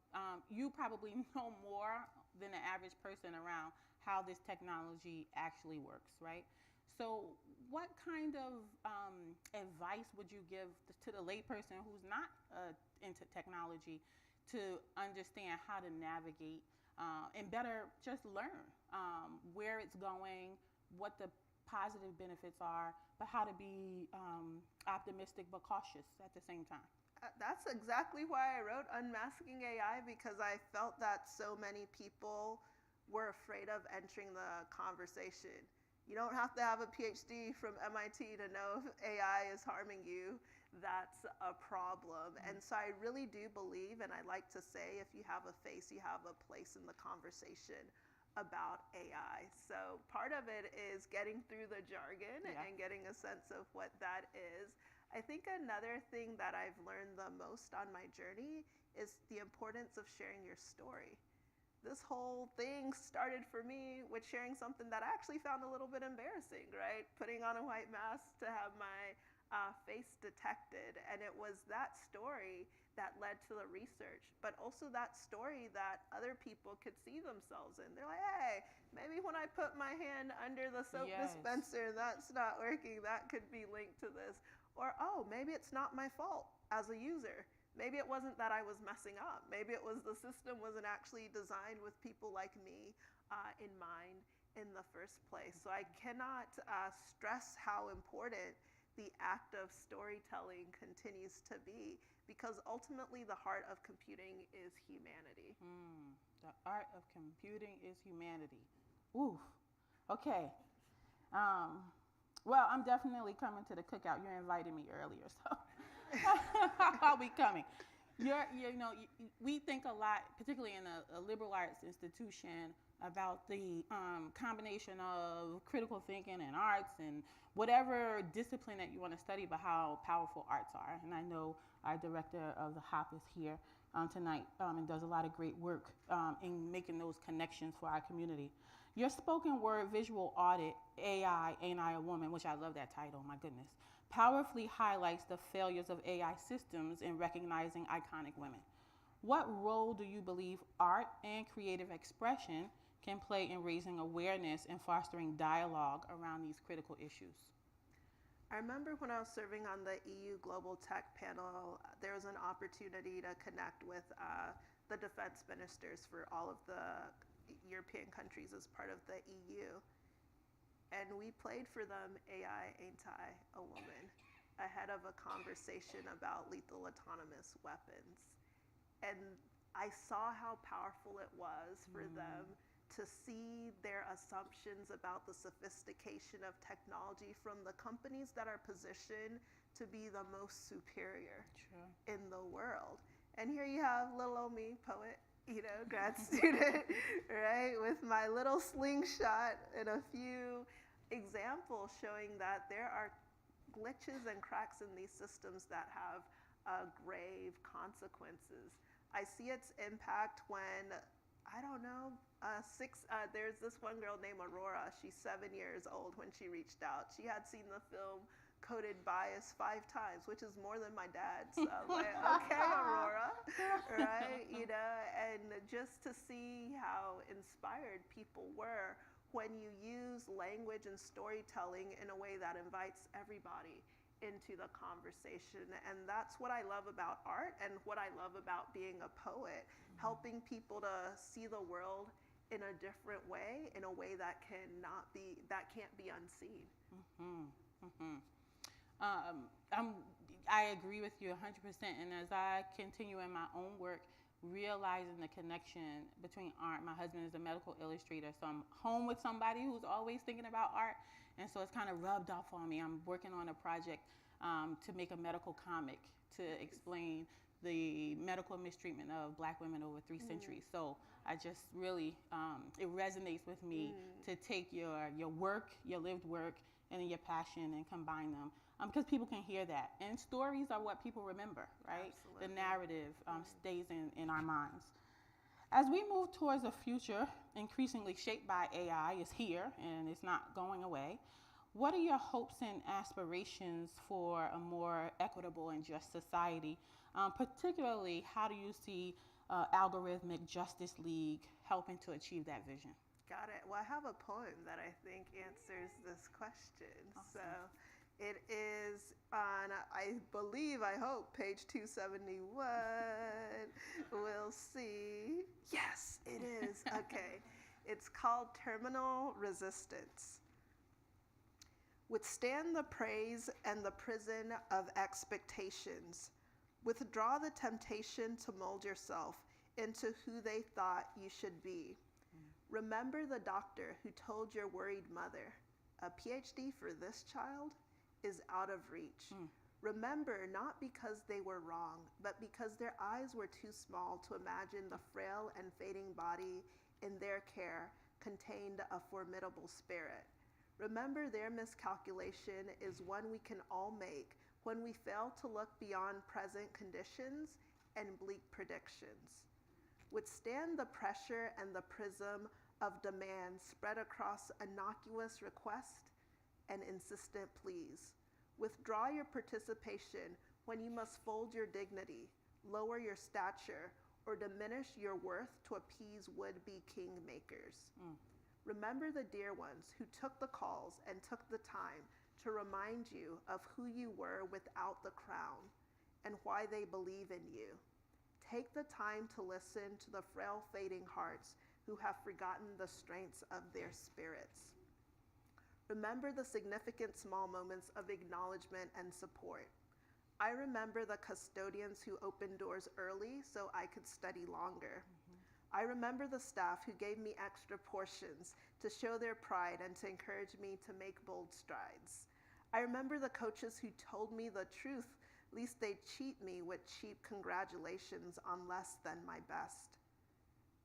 S1: you probably know more than the average person around how this technology actually works, right? So what kind of advice would you give to the layperson who's not into technology to understand how to navigate and better just learn where it's going, what the positive benefits are, but how to be optimistic but cautious at the same time?
S2: That's exactly why I wrote Unmasking AI, because I felt that so many people were afraid of entering the conversation. You don't have to have a PhD from MIT to know if AI is harming you. That's a problem. And so I really do believe, and I like to say, if you have a face, you have a place in the conversation about AI. So part of it is getting through the jargon and getting a sense of what that is. I think another thing that I've learned the most on my journey is the importance of sharing your story. This whole thing started for me with sharing something that I actually found a little bit embarrassing, right? Putting on a white mask to have my face detected. And it was that story that led to the research, but also that story that other people could see themselves in. They're like, hey, maybe when I put my hand under the soap dispenser, that's not working. That could be linked to this. Or, oh, maybe it's not my fault as a user. Maybe it wasn't that I was messing up. Maybe it was the system wasn't actually designed with people like me in mind in the first place. So I cannot stress how important the act of storytelling continues to be, because ultimately the heart of computing is humanity.
S1: The art of computing is humanity. Oof. Okay. Well, I'm definitely coming to the cookout. You invited me earlier, so I'll be coming. We think a lot, particularly in a liberal arts institution, about the combination of critical thinking and arts and whatever discipline that you want to study, but how powerful arts are. And I know our director of the HOP is here tonight and does a lot of great work in making those connections for our community. Your spoken word visual audit, AI, Ain't I a Woman, which I love that title, my goodness, powerfully highlights the failures of AI systems in recognizing iconic women. What role do you believe art and creative expression can play in raising awareness and fostering dialogue around these critical issues?
S2: I remember when I was serving on the EU Global Tech panel, there was an opportunity to connect with the defense ministers for all of the European countries as part of the EU. And we played for them AI, Ain't I a Woman, ahead of a conversation about lethal autonomous weapons. And I saw how powerful it was for them to see their assumptions about the sophistication of technology from the companies that are positioned to be the most superior in the world. And here you have little old me, poet, grad student, right, with my little slingshot and a few examples showing that there are glitches and cracks in these systems that have grave consequences. I see its impact when, I don't know, there's this one girl named Aurora. She's 7 years old when she reached out. She had seen the film Coded Bias 5 times, which is more than my dad. So I'm like, okay, Aurora, right? And just to see how inspired people were when you use language and storytelling in a way that invites everybody into the conversation. And that's what I love about art and what I love about being a poet, helping people to see the world in a different way, in a way that can't be unseen.
S1: I agree with you 100%. And as I continue in my own work, realizing the connection between art, my husband is a medical illustrator, so I'm home with somebody who's always thinking about art, and so it's kind of rubbed off on me. I'm working on a project to make a medical comic to explain the medical mistreatment of Black women over 3 centuries. So I just really, it resonates with me to take your work, your lived work, and your passion and combine them. Because people can hear that. And stories are what people remember, right?
S2: Absolutely.
S1: The narrative stays in our minds. As we move towards a future increasingly shaped by AI, is here and it's not going away. What are your hopes and aspirations for a more equitable and just society? Particularly, how do you see Algorithmic Justice League helping to achieve that vision?
S2: Got it. Well, I have a poem that I think answers this question.
S1: Awesome.
S2: So it is on, I hope, page 271. We'll see. Yes, it is. Okay. It's called Terminal Resistance. Withstand the praise and the prison of expectations. Withdraw the temptation to mold yourself into who they thought you should be. Remember the doctor who told your worried mother, a PhD for this child is out of reach. Remember, not because they were wrong, but because their eyes were too small to imagine the frail and fading body in their care contained a formidable spirit. Remember, their miscalculation is one we can all make when we fail to look beyond present conditions and bleak predictions. Withstand the pressure and the prism of demand spread across innocuous request and insistent pleas. Withdraw your participation when you must fold your dignity, lower your stature, or diminish your worth to appease would-be kingmakers. Remember the dear ones who took the calls and took the time to remind you of who you were without the crown and why they believe in you. Take the time to listen to the frail, fading hearts who have forgotten the strengths of their spirits. Remember the significant small moments of acknowledgement and support. I remember the custodians who opened doors early so I could study longer. I remember the staff who gave me extra portions to show their pride and to encourage me to make bold strides. I remember the coaches who told me the truth, lest they cheat me with cheap congratulations on less than my best.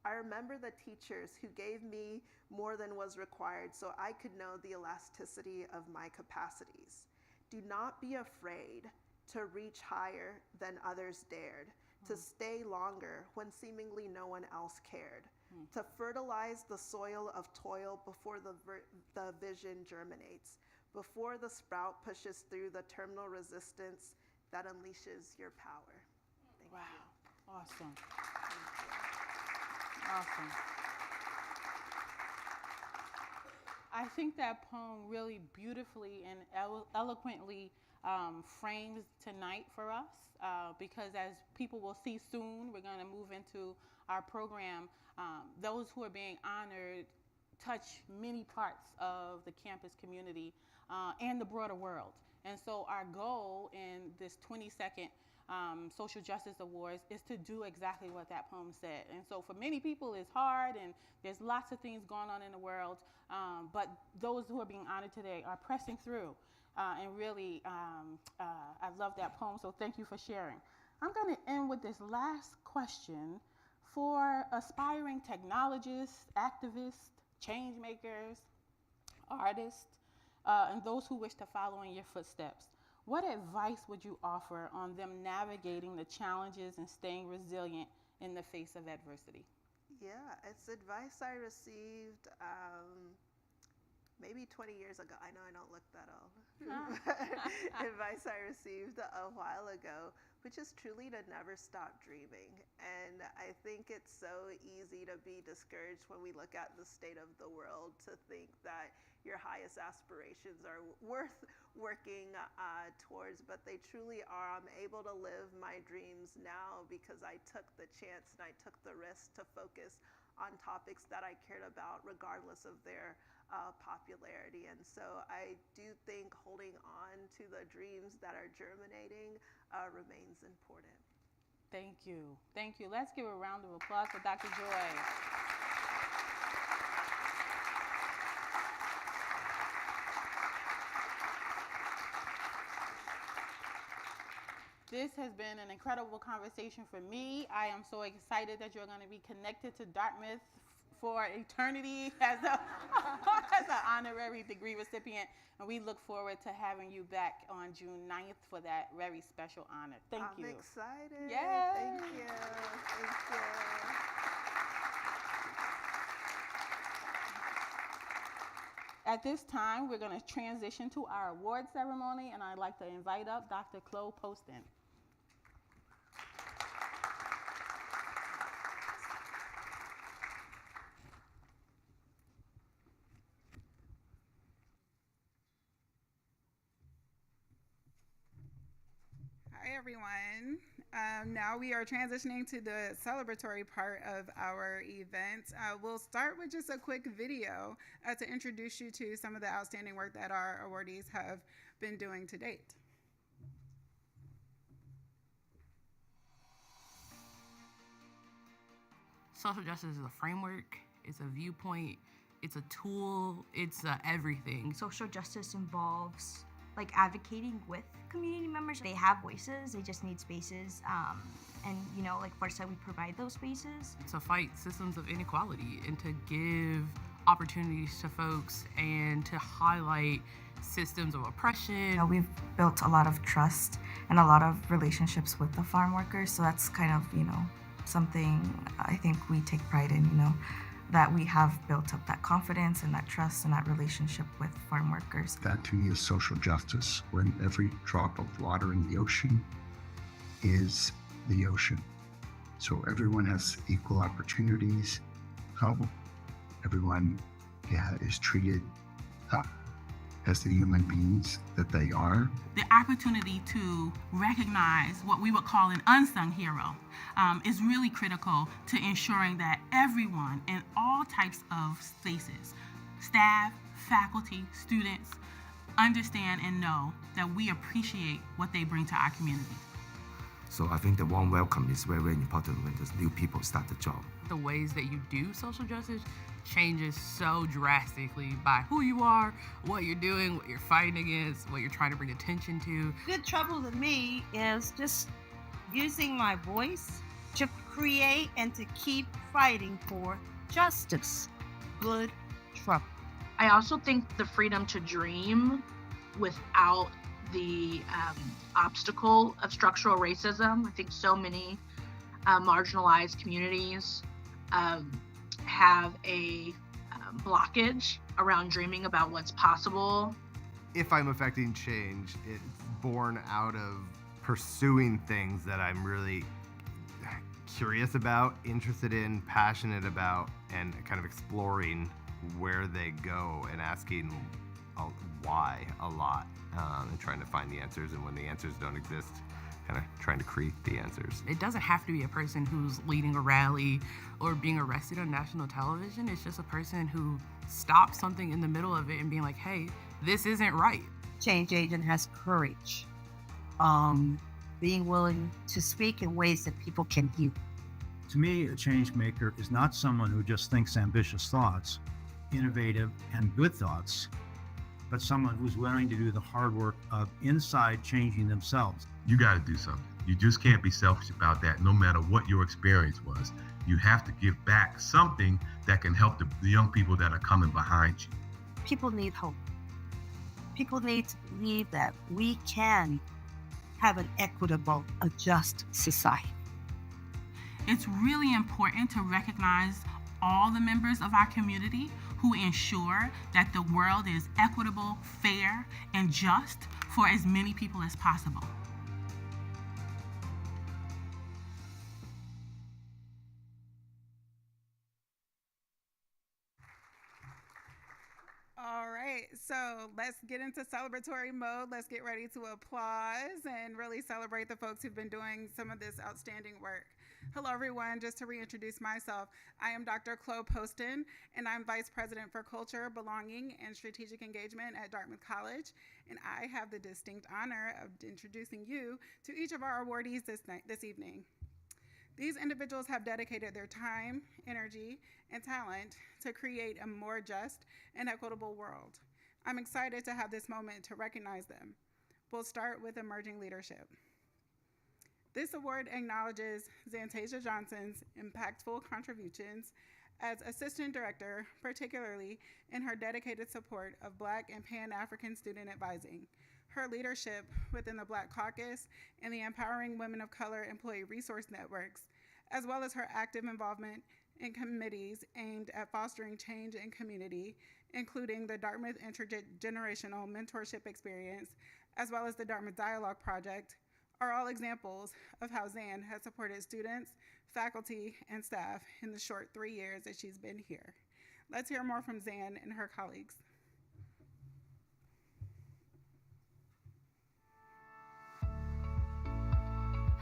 S2: I remember the teachers who gave me more than was required so I could know the elasticity of my capacities. Do not be afraid to reach higher than others dared, to stay longer when seemingly no one else cared, to fertilize the soil of toil before the vision germinates, before the sprout pushes through the terminal resistance that unleashes your power. Thank you.
S1: Wow, awesome.
S2: Thank you.
S1: Awesome. I think that poem really beautifully and eloquently frames tonight for us because as people will see soon, we're going to move into our program. Those who are being honored touch many parts of the campus community and the broader world. And so our goal in this 22nd Social Justice Awards is to do exactly what that poem said. And so for many people it's hard and there's lots of things going on in the world, but those who are being honored today are pressing through. And really, I love that poem, so thank you for sharing. I'm going to end with this last question for aspiring technologists, activists, change makers, artists, and those who wish to follow in your footsteps. What advice would you offer on them navigating the challenges and staying resilient in the face of adversity?
S2: Yeah, it's advice I received maybe 20 years ago. I know I don't look that old. Advice I received a while ago, which is truly to never stop dreaming. And I think it's so easy to be discouraged when we look at the state of the world, to think that your highest aspirations are worth working towards, but they truly are. I'm able to live my dreams now because I took the chance and I took the risk to focus on topics that I cared about, regardless of their popularity. And so I do think holding on to the dreams that are germinating remains important.
S1: Thank you. Thank you. Let's give a round of applause for Dr. Joy. This has been an incredible conversation for me. I am so excited that you're going to be connected to Dartmouth for eternity as an honorary degree recipient. And we look forward to having you back on June 9th for that very special honor. Thank you.
S2: I'm excited.
S1: Yay.
S2: Thank you. Thank you.
S1: At this time, we're going to transition to our award ceremony, and I'd like to invite up Dr. Chloe Poston.
S3: Hi, everyone. Now we are transitioning to the celebratory part of our event. We'll start with just a quick video to introduce you to some of the outstanding work that our awardees have been doing to date.
S4: Social justice is a framework, it's a viewpoint, it's a tool, it's everything.
S5: Social justice involves like advocating with community members. They have voices, they just need spaces. And you know, like Fireside, we provide those spaces.
S4: To fight systems of inequality and to give opportunities to folks and to highlight systems of oppression.
S5: You know, we've built a lot of trust and a lot of relationships with the farm workers. So that's kind of, you know, something I think we take pride in, you know, that we have built up that confidence and that trust and that relationship with farm workers.
S6: That to me is social justice, when every drop of water in the ocean is the ocean. So everyone has equal opportunities, how everyone is treated as the human beings that they are.
S1: The opportunity to recognize what we would call an unsung hero is really critical to ensuring that everyone in all types of spaces, staff, faculty, students, understand and know that we appreciate what they bring to our community.
S7: So I think the warm welcome is very, very important when the new people start the job.
S4: The ways that you do social justice changes so drastically by who you are, what you're doing, what you're fighting against, what you're trying to bring attention to.
S8: Good trouble to me is just using my voice to create and to keep fighting for justice. Good trouble.
S9: I also think the freedom to dream without the obstacle of structural racism. I think so many marginalized communities have a blockage around dreaming about what's possible.
S10: If I'm affecting change, it's born out of pursuing things that I'm really curious about, interested in, passionate about, and kind of exploring where they go and asking why a lot, and trying to find the answers. And when the answers don't exist, kind of trying to create the answers.
S4: It doesn't have to be a person who's leading a rally or being arrested on national television. It's just a person who stops something in the middle of it and being like, hey, this isn't right.
S8: Change agent has courage, being willing to speak in ways that people can hear.
S11: To me, a change maker is not someone who just thinks ambitious thoughts, innovative and good thoughts, but someone who's willing to do the hard work of inside changing themselves.
S12: You got to do something. You just can't be selfish about that, no matter what your experience was. You have to give back something that can help the young people that are coming behind you.
S8: People need hope. People need to believe that we can have an equitable, a just society.
S1: It's really important to recognize all the members of our community who ensure that the world is equitable, fair, and just for as many people as possible.
S3: All right, so let's get into celebratory mode. Let's get ready to applause and really celebrate the folks who've been doing some of this outstanding work. Hello, everyone. Just to reintroduce myself, I am Dr. Chloe Poston, and I'm Vice President for Culture, Belonging, and Strategic Engagement at Dartmouth College. And I have the distinct honor of introducing you to each of our awardees this evening. These individuals have dedicated their time, energy, and talent to create a more just and equitable world. I'm excited to have this moment to recognize them. We'll start with emerging leadership. This award acknowledges Zantasia Johnson's impactful contributions as Assistant Director, particularly in her dedicated support of Black and Pan-African student advising, her leadership within the Black Caucus and the Empowering Women of Color Employee Resource Networks, as well as her active involvement in committees aimed at fostering change in community, including the Dartmouth Intergenerational Mentorship Experience, as well as the Dartmouth Dialogue Project, are all examples of how Zan has supported students, faculty, and staff in the short 3 years that she's been here. Let's hear more from Zan and her colleagues.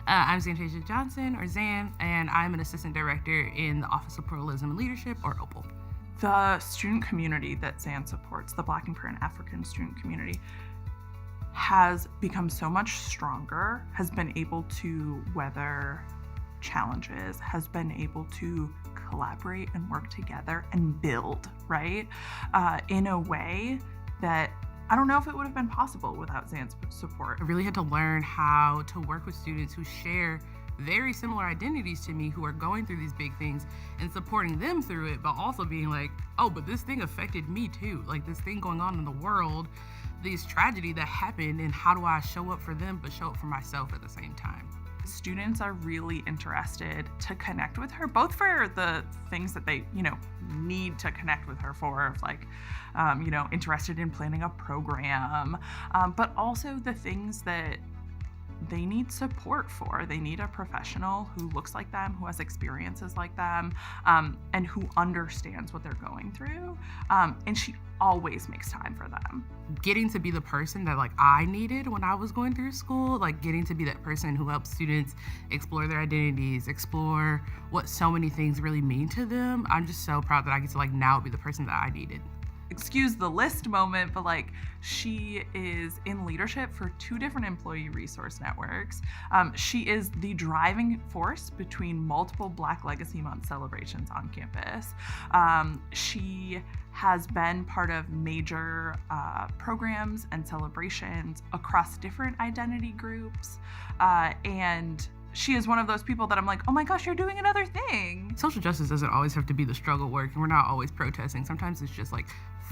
S4: I'm Zantasia Johnson, or Zan, and I'm an Assistant Director in the Office of Pluralism and Leadership, or OPAL.
S13: The student community that Zan supports, the Black and Pan-African student community, has become so much stronger, has been able to weather challenges, has been able to collaborate and work together and build, right? In a way that I don't know if it would have been possible without Zan's support.
S4: I really had to learn how to work with students who share very similar identities to me, who are going through these big things, and supporting them through it, but also being like, oh, but this thing affected me too. Like, this thing going on in the world, this tragedy that happened, and how do I show up for them but show up for myself at the same time?
S13: Students are really interested to connect with her, both for the things that they, need to connect with her for, like, interested in planning a program, but also the things that they need support for. They need a professional who looks like them, who has experiences like them, and who understands what they're going through. And she always makes time for them.
S4: Getting to be the person that I needed when I was going through school, getting to be that person who helps students explore their identities, explore what so many things really mean to them. I'm just so proud that I get to now be the person that I needed.
S13: Excuse the list moment, but she is in leadership for 2 different employee resource networks. She is the driving force between multiple Black Legacy Month celebrations on campus. She has been part of major programs and celebrations across different identity groups, and she is one of those people that I'm like, oh my gosh, you're doing another thing.
S4: Social justice doesn't always have to be the struggle work, and we're not always protesting. Sometimes it's just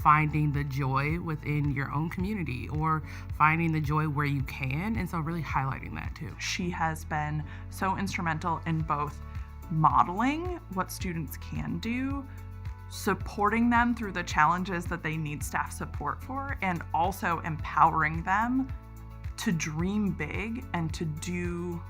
S4: finding the joy within your own community, or finding the joy where you can, and so really highlighting that too.
S13: She has been so instrumental in both modeling what students can do, supporting them through the challenges that they need staff support for, and also empowering them to dream big and to do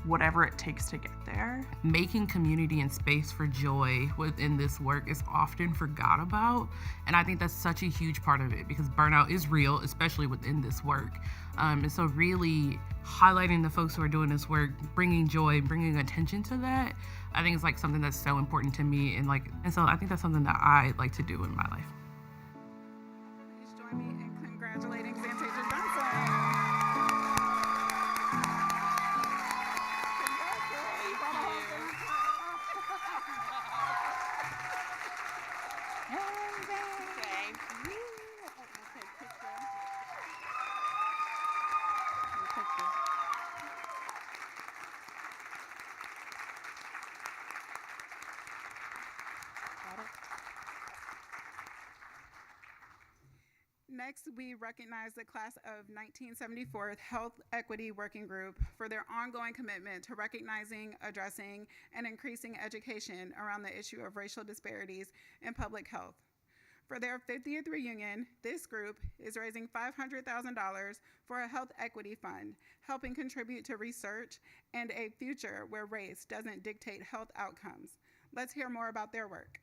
S13: whatever it takes to get there.
S4: Making community and space for joy within this work is often forgot about, and I think that's such a huge part of it, because burnout is real, especially within this work. And so really highlighting the folks who are doing this work, bringing joy, bringing attention to that, I think is something that's so important to me, and so I think that's something that I like to do in my life.
S3: Please join me in congratulating Zantasia Johnson. Next, we recognize the class of 1974 Health Equity Working Group for their ongoing commitment to recognizing, addressing, and increasing education around the issue of racial disparities in public health. For their 50th reunion, this group is raising $500,000 for a health equity fund, helping contribute to research and a future where race doesn't dictate health outcomes. Let's hear more about their work.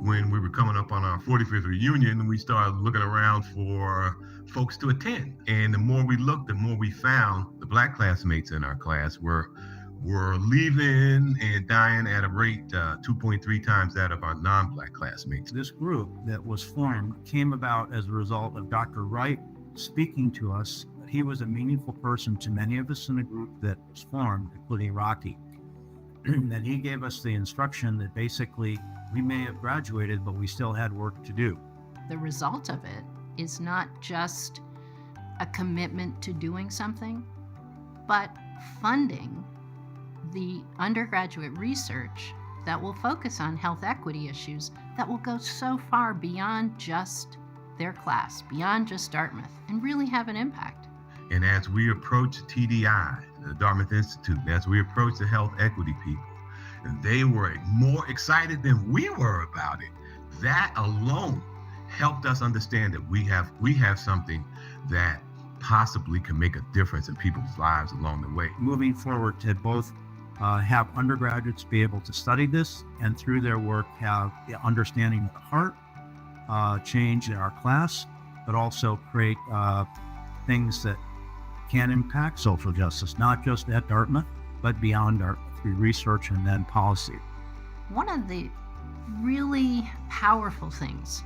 S12: When we were coming up on our 45th reunion, we started looking around for folks to attend. And the more we looked, the more we found the Black classmates in our class were leaving and dying at a rate 2.3 times that of our non-Black classmates.
S11: This group that was formed came about as a result of Dr. Wright speaking to us. He was a meaningful person to many of us in the group that was formed, including Rocky. And he gave us the instruction that basically we may have graduated, but we still had work to do.
S14: The result of it is not just a commitment to doing something, but funding the undergraduate research that will focus on health equity issues that will go so far beyond just their class, beyond just Dartmouth, and really have an impact.
S12: And as we approach TDI, the Dartmouth Institute, as we approach the health equity people, and they were more excited than we were about it. That alone helped us understand that we have something that possibly can make a difference in people's lives along the way.
S11: Moving forward to both have undergraduates be able to study this and through their work have the understanding of the heart, change in our class, but also create things that can impact social justice, not just at Dartmouth, but beyond Dartmouth through research and then policy.
S14: One of the really powerful things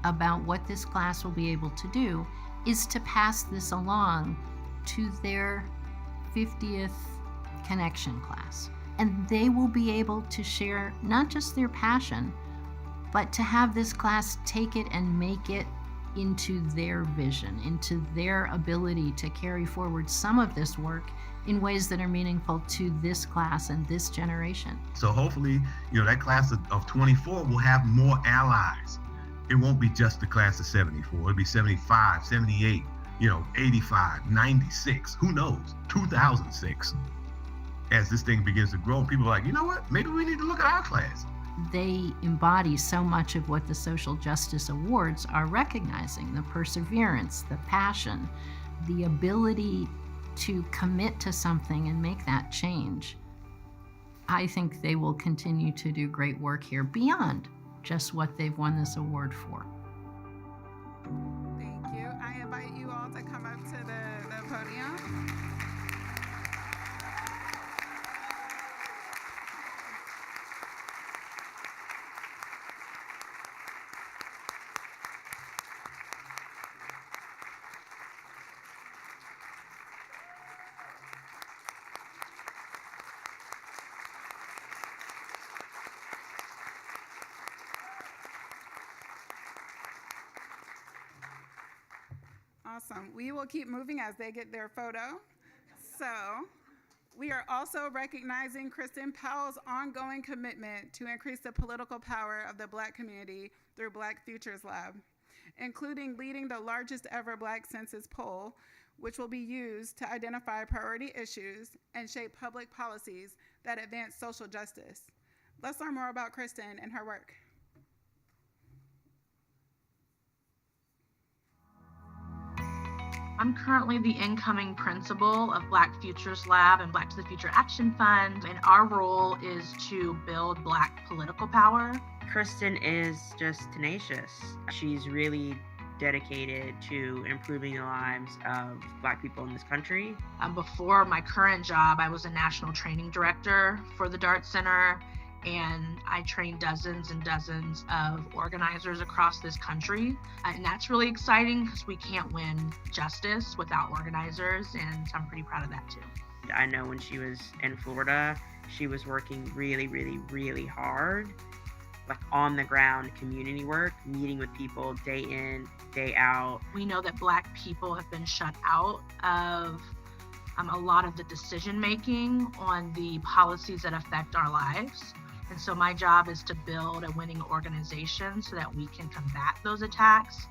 S14: about what this class will be able to do is to pass this along to their 50th connection class. And they will be able to share not just their passion, but to have this class take it and make it into their vision, into their ability to carry forward some of this work in ways that are meaningful to this class and this generation.
S12: So hopefully, that class of 24 will have more allies. It won't be just the class of 74. It'll be 75, 78, 85, 96, who knows, 2006. As this thing begins to grow, people are like, you know what, maybe we need to look at our class.
S14: They embody so much of what the Social Justice Awards are recognizing: the perseverance, the passion, the ability to commit to something and make that change. I think they will continue to do great work here beyond just what they've won this award for.
S3: Thank you. I invite you all to come up to the podium. Awesome. We will keep moving as they get their photo. So we are also recognizing Kristen Powell's ongoing commitment to increase the political power of the Black community through Black Futures Lab, including leading the largest ever Black census poll, which will be used to identify priority issues and shape public policies that advance social justice. Let's learn more about Kristen and her work.
S9: I'm currently the incoming principal of Black Futures Lab and Black to the Future Action Fund, and our role is to build Black political power.
S15: Kristen is just tenacious. She's really dedicated to improving the lives of Black people in this country.
S9: Before my current job, I was a national training director for the Dart Center, and I trained dozens and dozens of organizers across this country. And that's really exciting because we can't win justice without organizers, and I'm pretty proud of that too.
S15: I know when she was in Florida, she was working really, really, really hard, like on the ground community work, meeting with people day in, day out.
S9: We know that Black people have been shut out of a lot of the decision making on the policies that affect our lives. And so my job is to build a winning organization so that we can combat those attacks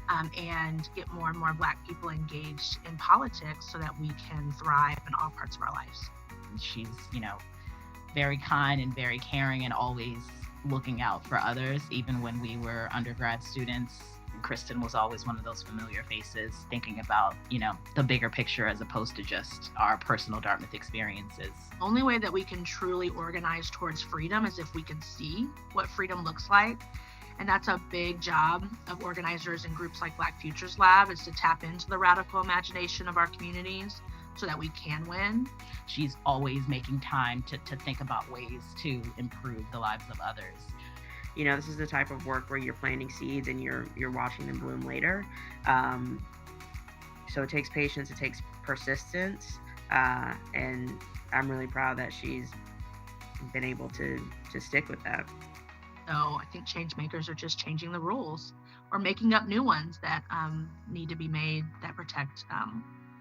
S9: and get more and more Black people engaged in politics so that we can thrive in all parts of our lives.
S16: She's, very kind and very caring and always looking out for others. Even when we were undergrad students, Kristen was always one of those familiar faces, thinking about, the bigger picture as opposed to just our personal Dartmouth experiences.
S9: Only way that we can truly organize towards freedom is if we can see what freedom looks like. And that's a big job of organizers and groups like Black Futures Lab, is to tap into the radical imagination of our communities so that we can win.
S16: She's always making time to think about ways to improve the lives of others.
S15: This is the type of work where you're planting seeds and you're watching them bloom later. So it takes patience, it takes persistence, and I'm really proud that she's been able to stick with that.
S9: So I think change makers are just changing the rules or making up new ones that need to be made that protect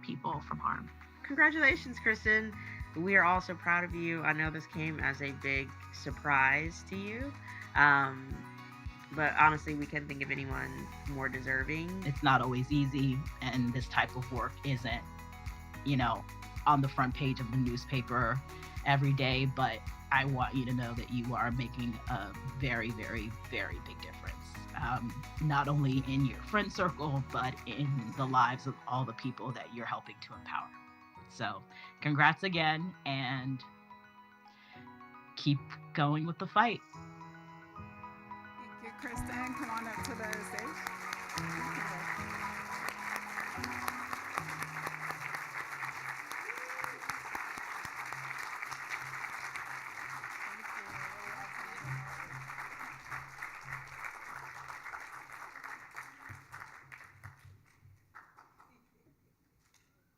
S9: people from harm.
S15: Congratulations, Kristen. We are also proud of you. I know this came as a big surprise to you. But honestly, we couldn't think of anyone more deserving.
S16: It's not always easy, and this type of work isn't, on the front page of the newspaper every day, but I want you to know that you are making a very, very, very big difference. Not only in your friend circle, but in the lives of all the people that you're helping to empower. So congrats again, and keep going with the fight.
S3: Thank you, Kristen. Come on up to the stage.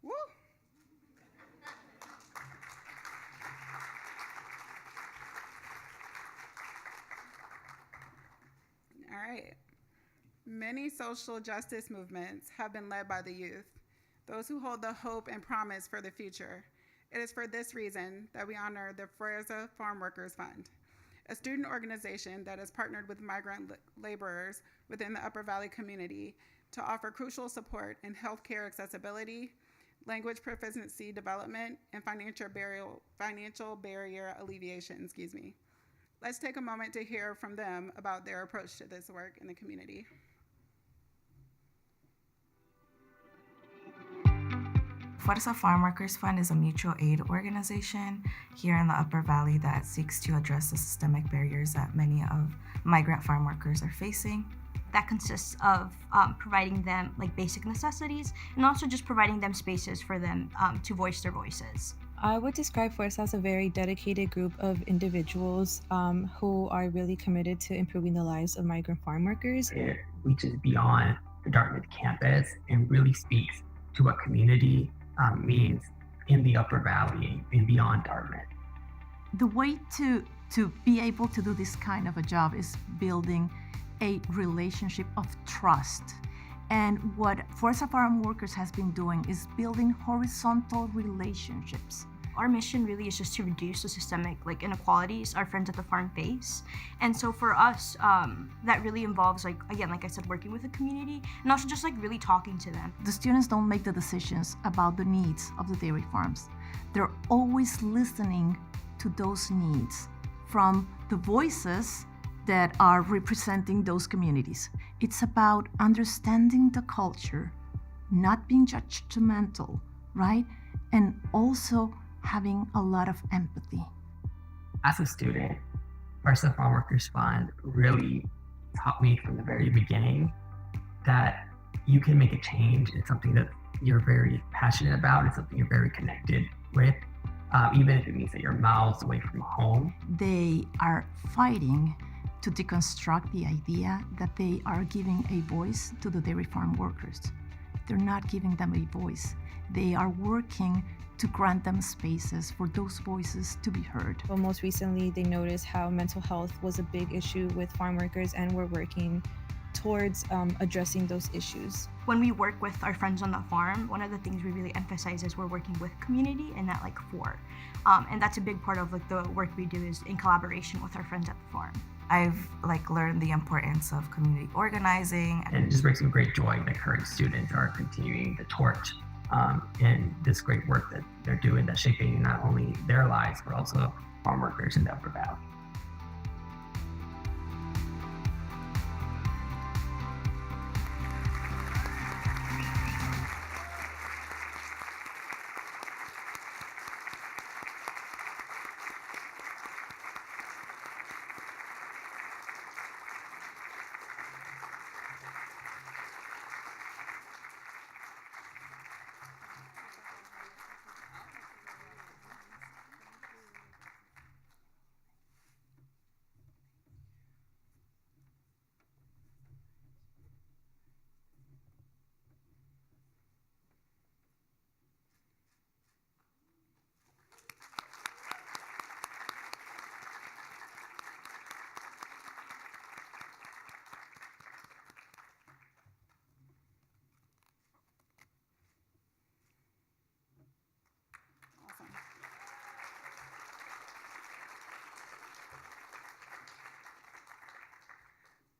S3: Woo! All right. Many social justice movements have been led by the youth, those who hold the hope and promise for the future. It is for this reason that we honor the Fresa Farm Workers Fund, a student organization that has partnered with migrant laborers within the Upper Valley community to offer crucial support in healthcare accessibility, language proficiency development, and financial barrier alleviation. Let's take a moment to hear from them about their approach to this work in the community.
S5: Fuerza Farm Workers Fund is a mutual aid organization here in the Upper Valley that seeks to address the systemic barriers that many of migrant farm workers are facing.
S17: That consists of providing them basic necessities and also just providing them spaces for them to voice their voices.
S18: I would describe Fuerza as a very dedicated group of individuals who are really committed to improving the lives of migrant farm workers.
S19: It reaches beyond the Dartmouth campus and really speaks to what community means in the Upper Valley and beyond Dartmouth.
S20: The way to be able to do this kind of a job is building a relationship of trust. And what Fuerza Farm Workers has been doing is building horizontal relationships.
S17: Our mission really is just to reduce the systemic inequalities our friends at the farm face. And so for us, that really involves like I said, working with the community and also just really talking to them.
S20: The students don't make the decisions about the needs of the dairy farms. They're always listening to those needs from the voices that are representing those communities. It's about understanding the culture, not being judgmental, right? And also having a lot of empathy.
S19: As a student, Fuerza Farm Workers Fund really taught me from the very beginning that you can make a change. It's something that you're very passionate about. It's something you're very connected with, even if it means that you're miles away from home.
S20: They are fighting to deconstruct the idea that they are giving a voice to the dairy farm workers. They're not giving them a voice. They are working to grant them spaces for those voices to be heard.
S18: Well, most recently, they noticed how mental health was a big issue with farm workers, and we're working towards addressing those issues.
S17: When we work with our friends on the farm, one of the things we really emphasize is we're working with community and not like for. And that's a big part of like the work we do is in collaboration with our friends at the farm.
S5: I've like learned the importance of community organizing.
S19: And it just brings me great joy that current students are continuing the torch in this great work that they're doing that's shaping not only their lives, but also farm workers in the Upper Valley.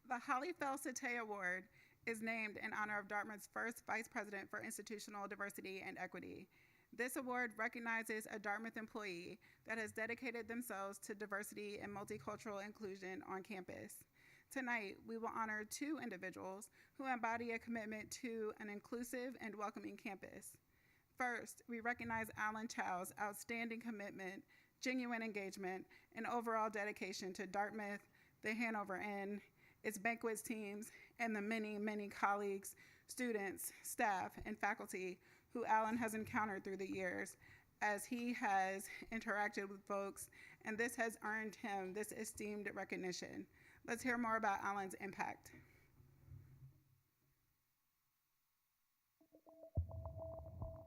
S3: The Holly Fell-Satay Award is named in honor of Dartmouth's first Vice President for Institutional Diversity and Equity. This award recognizes a Dartmouth employee that has dedicated themselves to diversity and multicultural inclusion on campus. Tonight, we will honor 2 individuals who embody a commitment to an inclusive and welcoming campus. First, we recognize Alan Chow's outstanding commitment, genuine engagement, and overall dedication to Dartmouth, the Hanover Inn, its banquets teams, and the many, many colleagues, students, staff, and faculty who Alan has encountered through the years as he has interacted with folks, and this has earned him this esteemed recognition. Let's hear more about Alan's impact.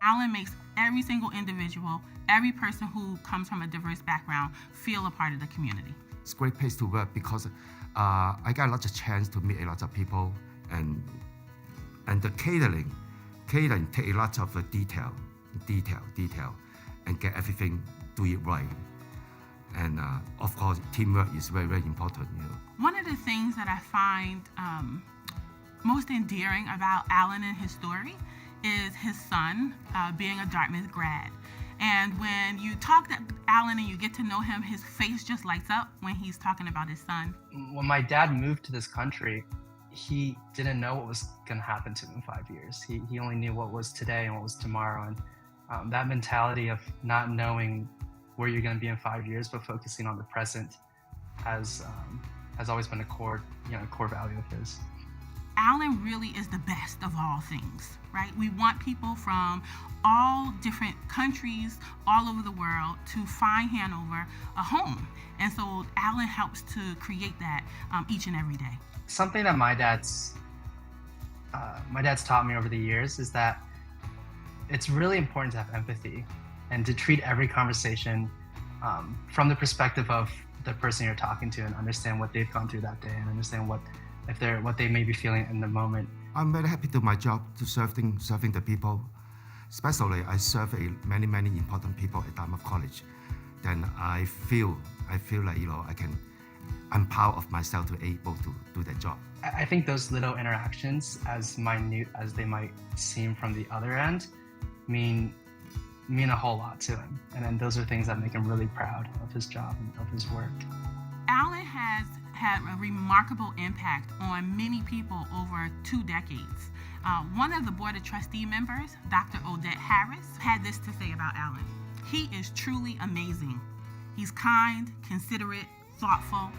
S1: Alan makes every single individual, every person who comes from a diverse background feel a part of the community.
S7: It's a great place to work because I got a lot of chance to meet a lot of people, and the catering take a lot of detail, and get everything, do it right. And of course, teamwork is very, very important.
S1: One of the things that I find most endearing about Alan and his story is his son being a Dartmouth grad. And when you talk to Alan and you get to know him, his face just lights up when he's talking about his son.
S21: When my dad moved to this country, he didn't know what was going to happen to him in 5 years. He only knew what was today and what was tomorrow. And that mentality of not knowing where you're going to be in 5 years, but focusing on the present has always been a core value of his.
S1: Alan really is the best of all things, right? We want people from all different countries all over the world to find Hanover a home. And so Alan helps to create that each and every day.
S21: Something that my dad's taught me over the years is that it's really important to have empathy and to treat every conversation from the perspective of the person you're talking to and understand what they've gone through that day and understand what they may be feeling in the moment.
S7: I'm very happy to my job to serving the people. Especially, I serve many important people at Dartmouth College. Then I feel like I'm proud of myself to be able to do that job.
S21: I think those little interactions, as minute as they might seem from the other end, mean a whole lot to him. And then those are things that make him really proud of his job and of his work.
S1: Alan has had a remarkable impact on many people over 2 decades. One of the Board of Trustee members, Dr. Odette Harris, had this to say about Alan. He is truly amazing. He's kind, considerate, thoughtful.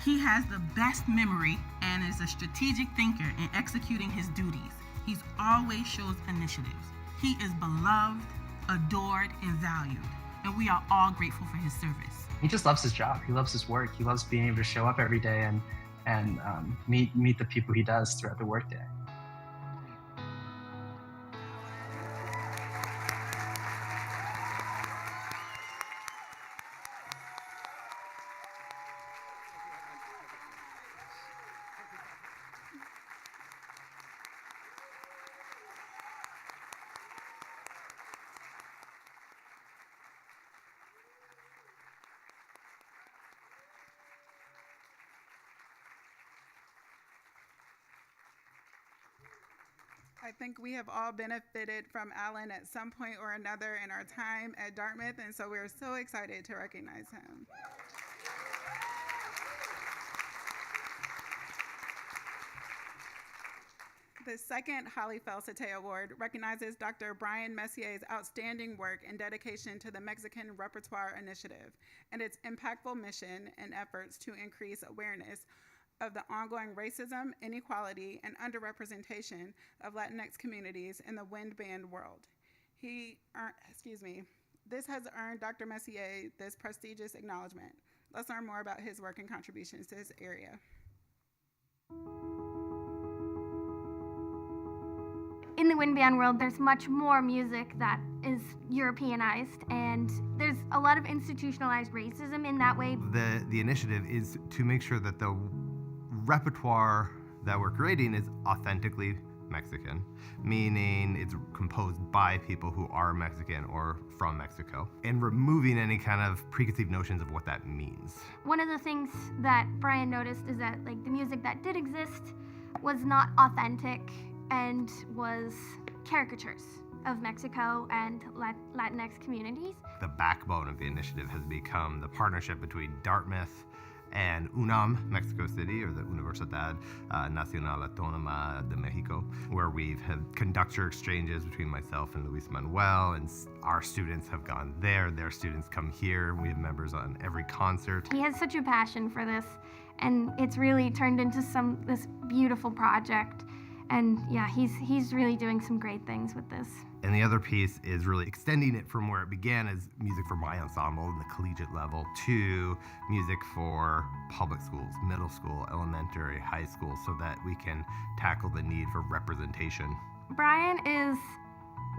S1: He has the best memory and is a strategic thinker in executing his duties. He always shows initiatives. He is beloved, adored, and valued, and we are all grateful for his service.
S21: He just loves his job. He loves his work. He loves being able to show up every day and meet the people he does throughout the workday.
S3: I think we have all benefited from Alan at some point or another in our time at Dartmouth, and so we're so excited to recognize him. The second Holly Felsate Award recognizes Dr. Brian Messier's outstanding work and dedication to the Mexican Repertoire Initiative and its impactful mission and efforts to increase awareness of the ongoing racism, inequality, and underrepresentation of Latinx communities in the wind band world. This has earned Dr. Messier this prestigious acknowledgement. Let's learn more about his work and contributions to this area.
S2: In the wind band world, there's much more music that is Europeanized, and there's a lot of institutionalized racism in that way.
S10: The initiative is to make sure that the repertoire that we're creating is authentically Mexican, meaning it's composed by people who are Mexican or from Mexico, and removing any kind of preconceived notions of what that means.
S2: One of the things that Brian noticed is that the music that did exist was not authentic and was caricatures of Mexico and Latinx communities.
S10: The backbone of the initiative has become the partnership between Dartmouth and UNAM, Mexico City, or the Universidad Nacional Autónoma de Mexico, where we've had conductor exchanges between myself and Luis Manuel, and our students have gone there, their students come here, we have members on every concert.
S2: He has such a passion for this, and it's really turned into this beautiful project. And yeah, he's really doing some great things with this.
S10: And the other piece is really extending it from where it began as music for my ensemble in the collegiate level to music for public schools, middle school, elementary, high school, so that we can tackle the need for representation.
S2: Brian is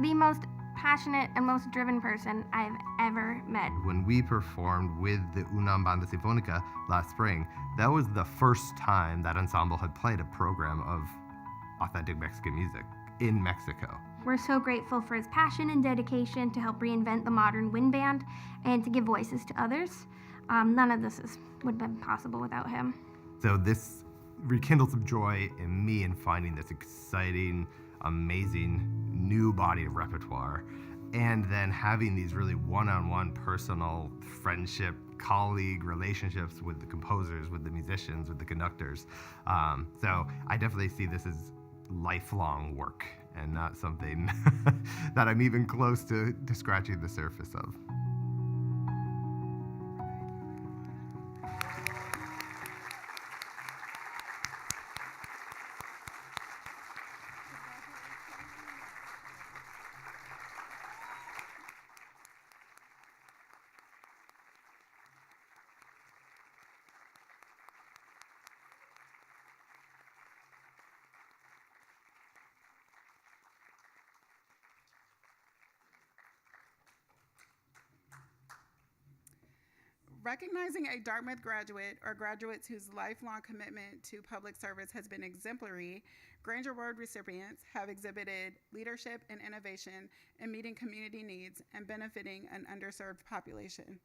S2: the most passionate and most driven person I've ever met.
S10: When we performed with the UNAM Banda Sinfónica last spring, that was the first time that ensemble had played a program of authentic Mexican music in Mexico.
S2: We're so grateful for his passion and dedication to help reinvent the modern wind band and to give voices to others. None of this would have been possible without him.
S10: So this rekindled some joy in me in finding this exciting, amazing new body of repertoire, and then having these really one-on-one personal friendship, colleague relationships with the composers, with the musicians, with the conductors. So I definitely see this as lifelong work and not something that I'm even close to scratching the surface of.
S3: Recognizing a Dartmouth graduate or graduates whose lifelong commitment to public service has been exemplary, Granger Award recipients have exhibited leadership and innovation in meeting community needs and benefiting an underserved population.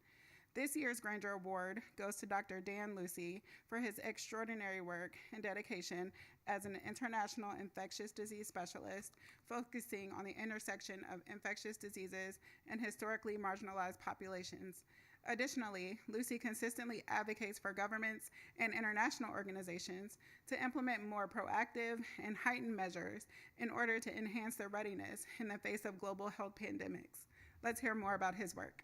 S3: This year's Granger Award goes to Dr. Dan Lucy for his extraordinary work and dedication as an international infectious disease specialist, focusing on the intersection of infectious diseases and historically marginalized populations. Additionally, Lucy consistently advocates for governments and international organizations to implement more proactive and heightened measures in order to enhance their readiness in the face of global health pandemics. Let's hear more about his work.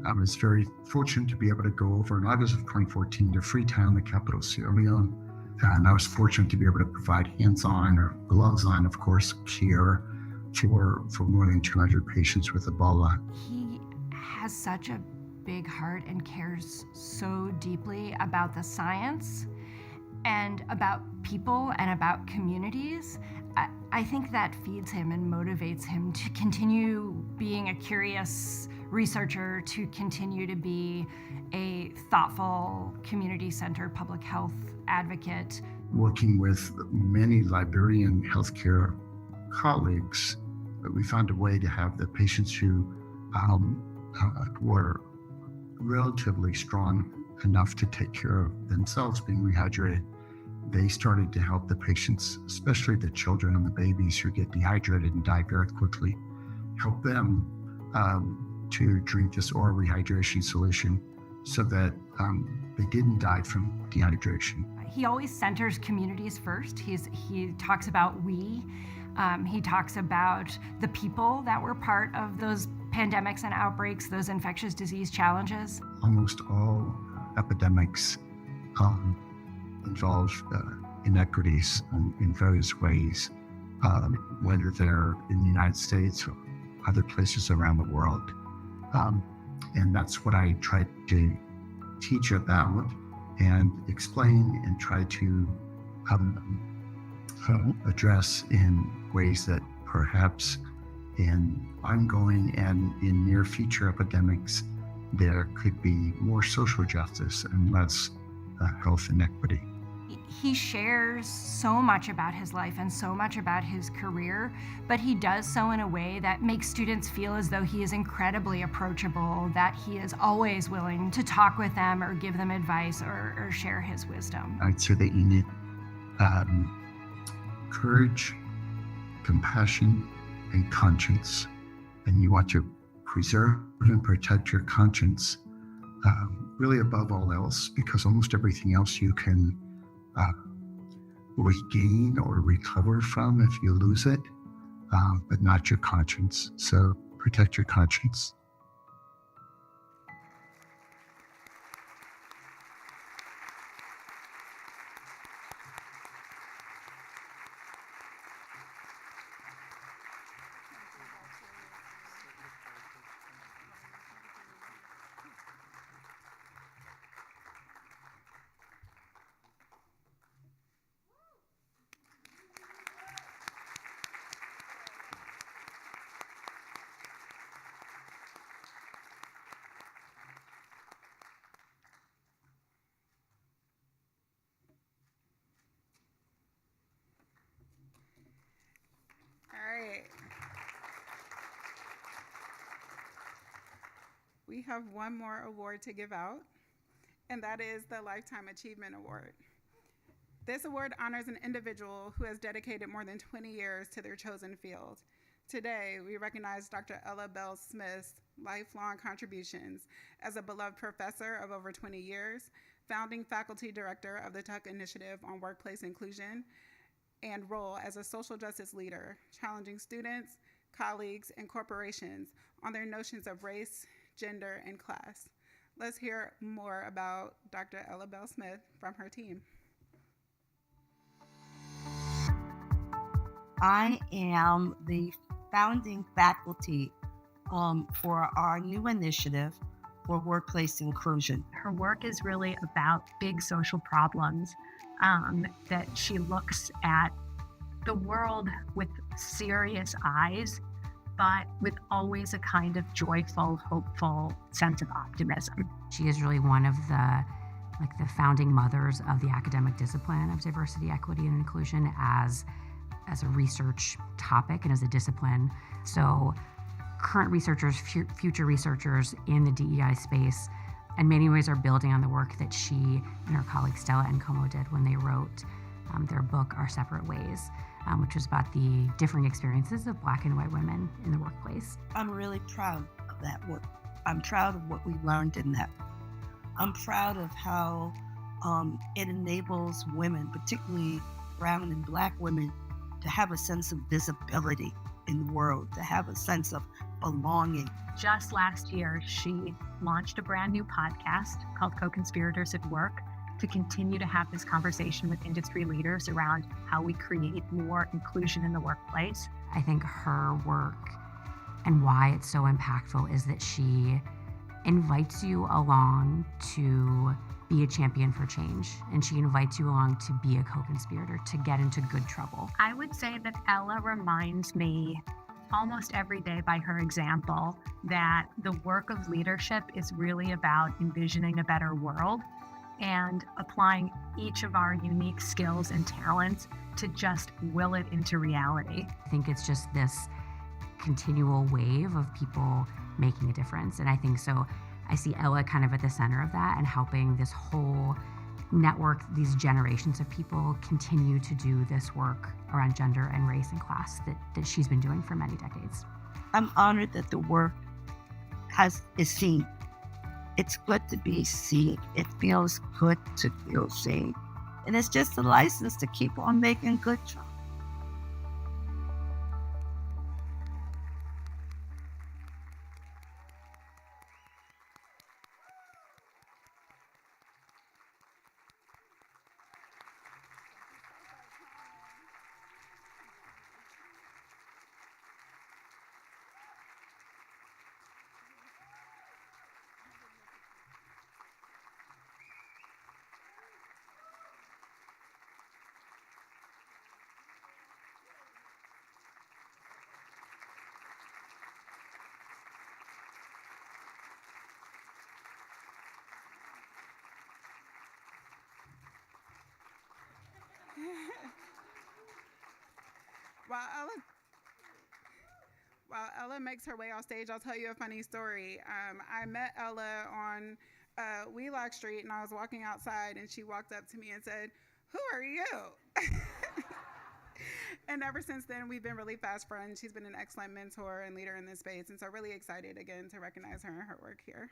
S6: I was very fortunate to be able to go over in August of 2014 to Freetown, the capital of Sierra Leone. And I was fortunate to be able to provide hands-on or gloves-on, of course, care for more than 200 patients with Ebola.
S22: He has such a big heart and cares so deeply about the science and about people and about communities. I think that feeds him and motivates him to continue being a curious researcher, to continue to be a thoughtful, community-centered public health advocate.
S6: Working with many Liberian healthcare colleagues, we found a way to have the patients who were relatively strong enough to take care of themselves being rehydrated, they started to help the patients, especially the children and the babies who get dehydrated and die very quickly, help them to drink this oral rehydration solution so that they didn't die from dehydration.
S22: He always centers communities first. He talks about we. He talks about the people that were part of those pandemics and outbreaks, those infectious disease challenges.
S6: Almost all epidemics involve inequities in various ways, whether they're in the United States or other places around the world. And that's what I try to teach about and explain and try to address in ways that perhaps in ongoing and in near future epidemics, there could be more social justice and less health inequity.
S22: He shares so much about his life and so much about his career, but he does so in a way that makes students feel as though he is incredibly approachable, that he is always willing to talk with them or give them advice or share his wisdom.
S6: I'd say that you need courage, compassion, and conscience. And you want to preserve and protect your conscience really above all else, because almost everything else you can regain or recover from if you lose it, but not your conscience. So protect your conscience.
S3: We have one more award to give out, and that is the Lifetime Achievement Award. This award honors an individual who has dedicated more than 20 years to their chosen field. Today, we recognize Dr. Ella Bell Smith's lifelong contributions as a beloved professor of over 20 years, founding faculty director of the Tuck Initiative on Workplace Inclusion, and role as a social justice leader, challenging students, colleagues, and corporations on their notions of race, gender, and class. Let's hear more about Dr. Ella Bell Smith from her team.
S8: I am the founding faculty for our new initiative for workplace inclusion.
S13: Her work is really about big social problems, that she looks at the world with serious eyes, but with always a kind of joyful, hopeful sense of optimism.
S23: She is really one of the founding mothers of the academic discipline of diversity, equity, and inclusion as a research topic and as a discipline. So current researchers, future researchers in the DEI space, in many ways are building on the work that she and her colleague Stella and Como did when they wrote their book, Our Separate Ways, which was about the differing experiences of Black and white women in the workplace.
S8: I'm really proud of that work. I'm proud of what we learned in that. I'm proud of how it enables women, particularly brown and Black women, to have a sense of visibility in the world, to have a sense of belonging.
S13: Just last year, she launched a brand new podcast called Co-Conspirators at Work to continue to have this conversation with industry leaders around how we create more inclusion in the workplace.
S23: I think her work and why it's so impactful is that she invites you along to be a champion for change, and she invites you along to be a co-conspirator, to get into good trouble.
S13: I would say that Ella reminds me almost every day by her example that the work of leadership is really about envisioning a better world and applying each of our unique skills and talents to just will it into reality.
S23: I think it's just this continual wave of people making a difference. And I think so I see Ella kind of at the center of that and helping this whole network, these generations of people continue to do this work around gender and race and class that she's been doing for many decades.
S8: I'm honored that the work is seen. It's good to be seen. It feels good to feel seen. And it's just a license to keep on making good choices.
S3: While Ella makes her way off stage, I'll tell you a funny story. I met Ella on Wheelock Street, and I was walking outside, and she walked up to me and said, "Who are you?" And ever since then, we've been really fast friends. She's been an excellent mentor and leader in this space, and so really excited again to recognize her and her work here.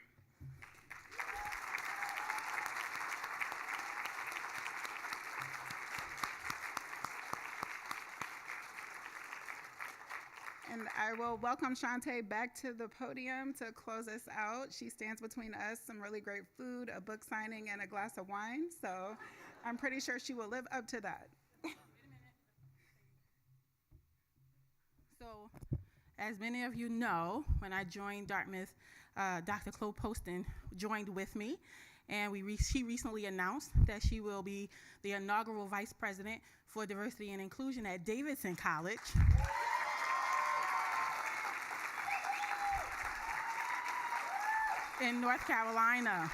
S3: And I will welcome Shantae back to the podium to close us out. She stands between us, some really great food, a book signing, and a glass of wine. So I'm pretty sure she will live up to that.
S1: So, as many of you know, when I joined Dartmouth, Dr. Chloe Poston joined with me, and she recently announced that she will be the inaugural Vice President for Diversity and Inclusion at Davidson College. In North Carolina.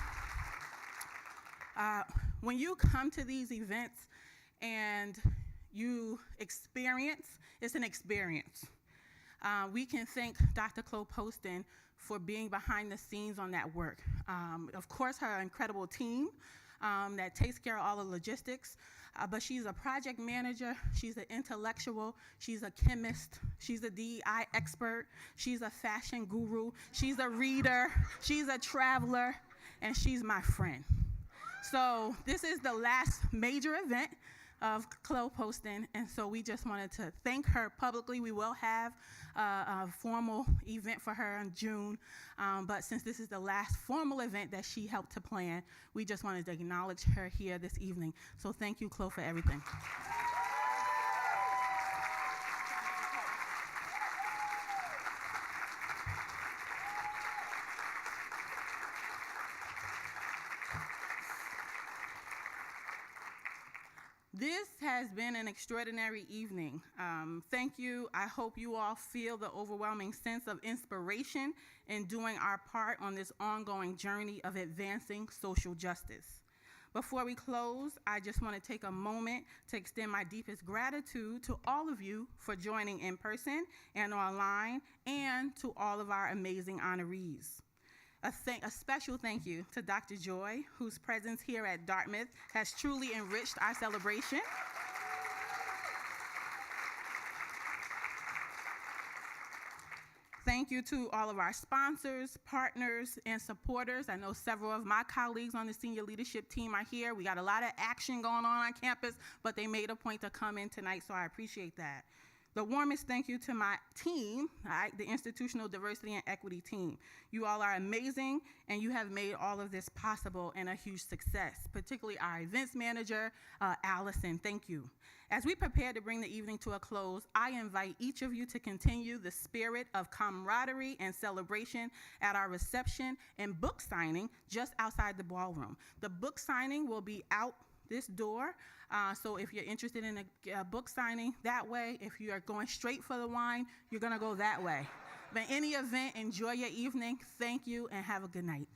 S1: When you come to these events and you experience, it's an experience. We can thank Dr. Chloe Poston for being behind the scenes on that work. Of course, her incredible team that takes care of all the logistics, but she's a project manager, she's an intellectual, she's a chemist, she's a DEI expert, she's a fashion guru, she's a reader, she's a traveler, and she's my friend. So this is the last major event of Chloe Poston, and so we just wanted to thank her publicly. We will have a formal event for her in June, but since this is the last formal event that she helped to plan, we just wanted to acknowledge her here this evening. So thank you, Chloe, for everything. This has been an extraordinary evening. Thank you. I hope you all feel the overwhelming sense of inspiration in doing our part on this ongoing journey of advancing social justice. Before we close, I just want to take a moment to extend my deepest gratitude to all of you for joining in person and online, and to all of our amazing honorees. A special thank you to Dr. Joy, whose presence here at Dartmouth has truly enriched our celebration. Thank you to all of our sponsors, partners, and supporters. I know several of my colleagues on the senior leadership team are here. We got a lot of action going on campus, but they made a point to come in tonight, so I appreciate that. The warmest thank you to my team, the Institutional Diversity and Equity team. You all are amazing, and you have made all of this possible and a huge success, particularly our events manager, Allison. Thank you. As we prepare to bring the evening to a close, I invite each of you to continue the spirit of camaraderie and celebration at our reception and book signing just outside the ballroom. The book signing will be out this door, so if you're interested in a book signing that way, if you are going straight for the wine, you're going to go that way. But in any event, enjoy your evening. Thank you, and have a good night.